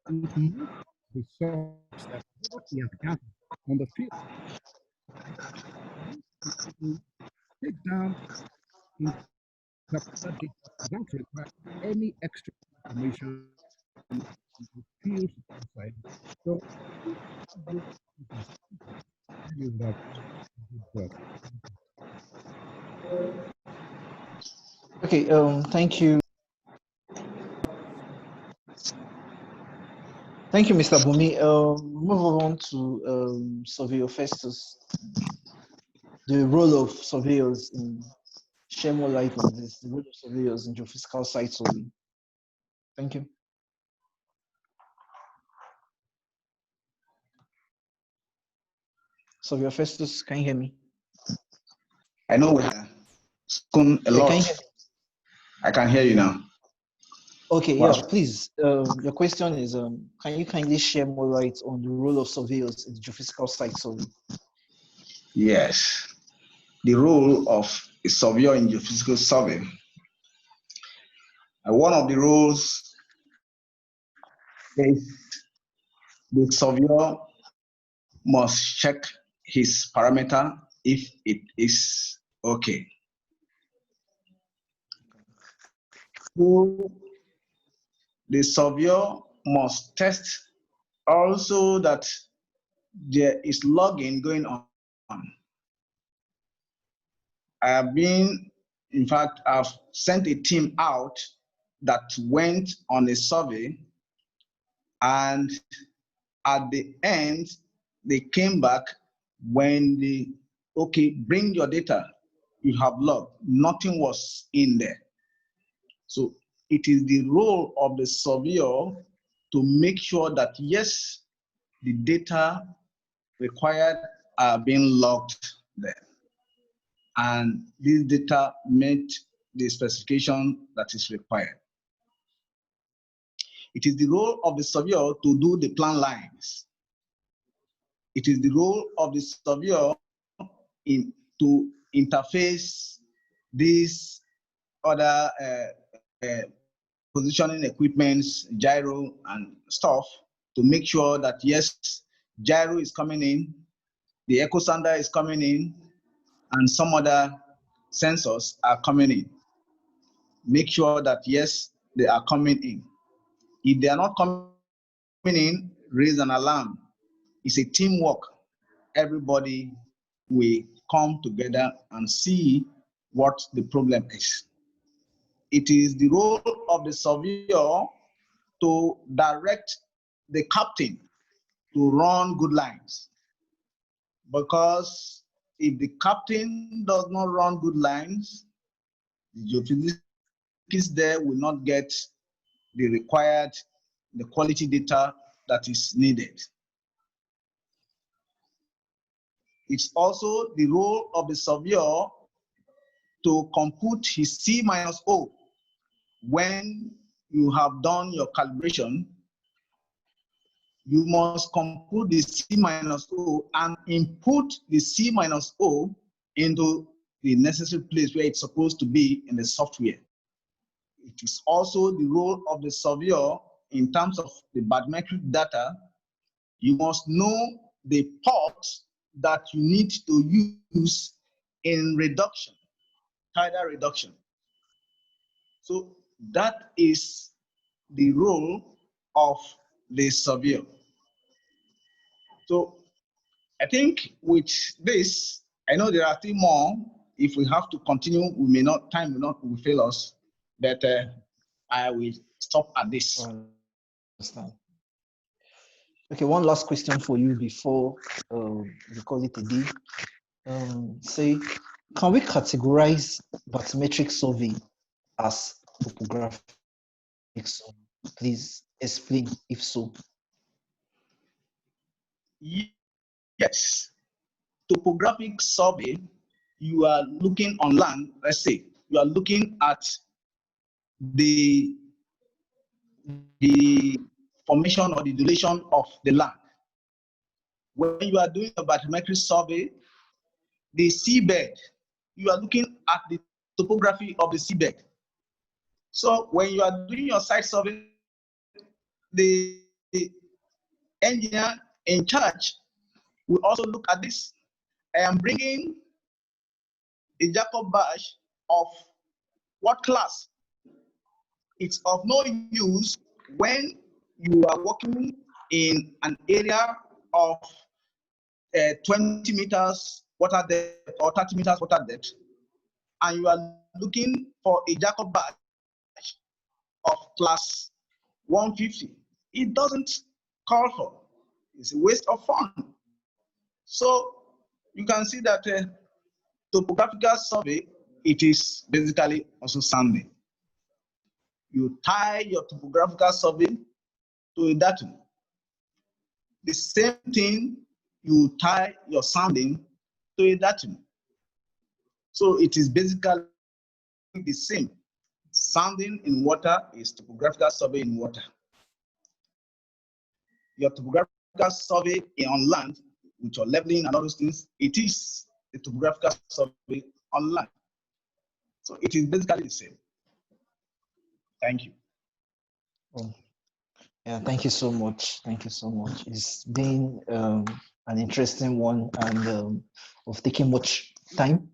the source that what he has gathered on the field. Take down in that data without require any extra information in the field side. So you would have good work. Okay, thank you. Thank you, Mr. Bumi. Move on to Surveyor FESTUS. The role of surveyors in, share more light on this, the role of surveyors in geophysical site survey. Thank you. Surveyor FESTUS, can you hear me? I know we have spoken a lot. I can hear you now. Okay, yeah, please. Your question is, can you kindly share more light on the role of surveyors in the geophysical site survey? Yes, the role of a surveyor in geophysical survey. One of the roles is the surveyor must check his parameter if it is okay. So the surveyor must test also that there is logging going on. I have been, in fact, I've sent a team out that went on a survey, and at the end, they came back when they, okay, bring your data, you have logged, nothing was in there. So it is the role of the surveyor to make sure that, yes, the data required are being logged there, and this data met the specification that is required. It is the role of the surveyor to do the plan lines. It is the role of the surveyor to interface these other positioning equipments, gyro and stuff, to make sure that, yes, gyro is coming in, the echo sounder is coming in, and some other sensors are coming in. Make sure that, yes, they are coming in. If they are not coming in, raise an alarm. It's a teamwork. Everybody will come together and see what the problem is. It is the role of the surveyor to direct the captain to run good lines. Because if the captain does not run good lines, the geophysicists there will not get the required, the quality data that is needed. It's also the role of the surveyor to compute his C-O. When you have done your calibration, you must compute the C-O and input the C-O into the necessary place where it's supposed to be in the software. It is also the role of the surveyor in terms of the bathymetric data. You must know the ports that you need to use in reduction, tidal reduction. So that is the role of the surveyor. So I think with this, I know there are 3 more. If we have to continue, we may not, time will fail us, but I will stop at this. Understand. Okay, one last question for you before we call it a day. Say, can we categorize bathymetric survey as topographic survey? Please explain if so. Yes. Topographic survey, you are looking on land, let's say, you are looking at the formation or the duration of the land. When you are doing a bathymetric survey, the seabed, you are looking at the topography of the seabed. So when you are doing your site survey, the engineer in charge will also look at this. I am bringing a Jacob badge of what class? It's of no use when you are working in an area of 20 meters water depth or 30 meters water depth, and you are looking for a Jacob badge of class 150. It doesn't call for. It's a waste of fun. So you can see that topographical survey, it is basically also sounding. You tie your topographical survey to a datum. The same thing, you tie your sounding to a datum. So it is basically the same. Sounding in water is topographical survey in water. Your topographical survey on land, with your leveling and all those things, it is a topographical survey on land. So it is basically the same. Thank you. Oh, yeah, thank you so much. Thank you so much. It's been an interesting one and of taking much time.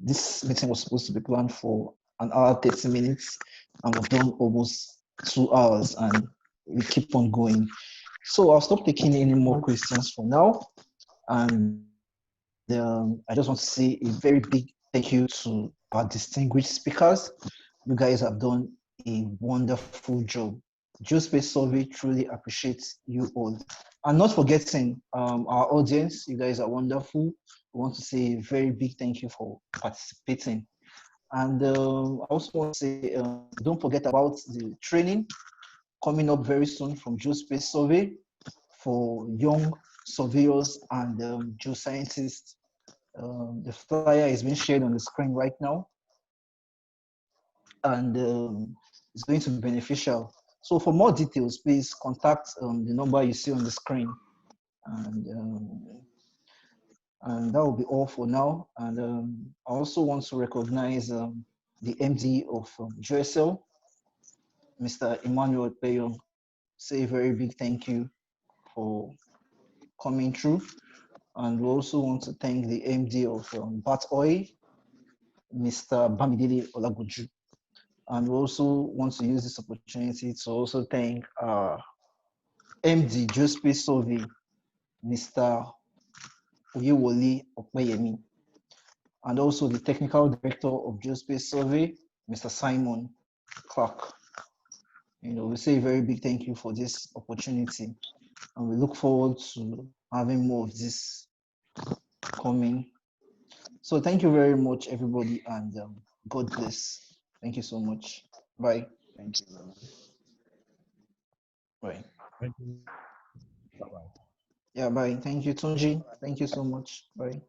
This meeting was supposed to be planned for an hour, 30 minutes, and we've done almost 2 hours, and we keep on going. So I'll stop taking any more questions for now. And I just want to say a very big thank you to our distinguished speakers. You guys have done a wonderful job. Geospace Survey truly appreciates you all. And not forgetting our audience, you guys are wonderful. We want to say a very big thank you for participating. And I also want to say, don't forget about the training coming up very soon from Geospace Survey for young surveyors and geoscientists. The flyer is being shared on the screen right now, and it's going to be beneficial. So for more details, please contact the number you see on the screen. And that will be all for now. And I also want to recognize the MD of GOSL, Mr. Emmanuel Peyon. Say a very big thank you for coming through. And we also want to thank the MD of Bat Oil, Mr. Bamidele Olaguju. And we also want to use this opportunity to also thank MD Geospace Survey, Mr. Oyewole Opeyemi, and also the Technical Director of Geospace Survey, Mr. Simon Clark. We say a very big thank you for this opportunity, and we look forward to having more of this coming. So thank you very much, everybody, and God bless. Thank you so much. Bye. Thank you. Bye. Thank you. Bye-bye. Yeah, bye. Thank you, Tunji. Thank you so much. Bye.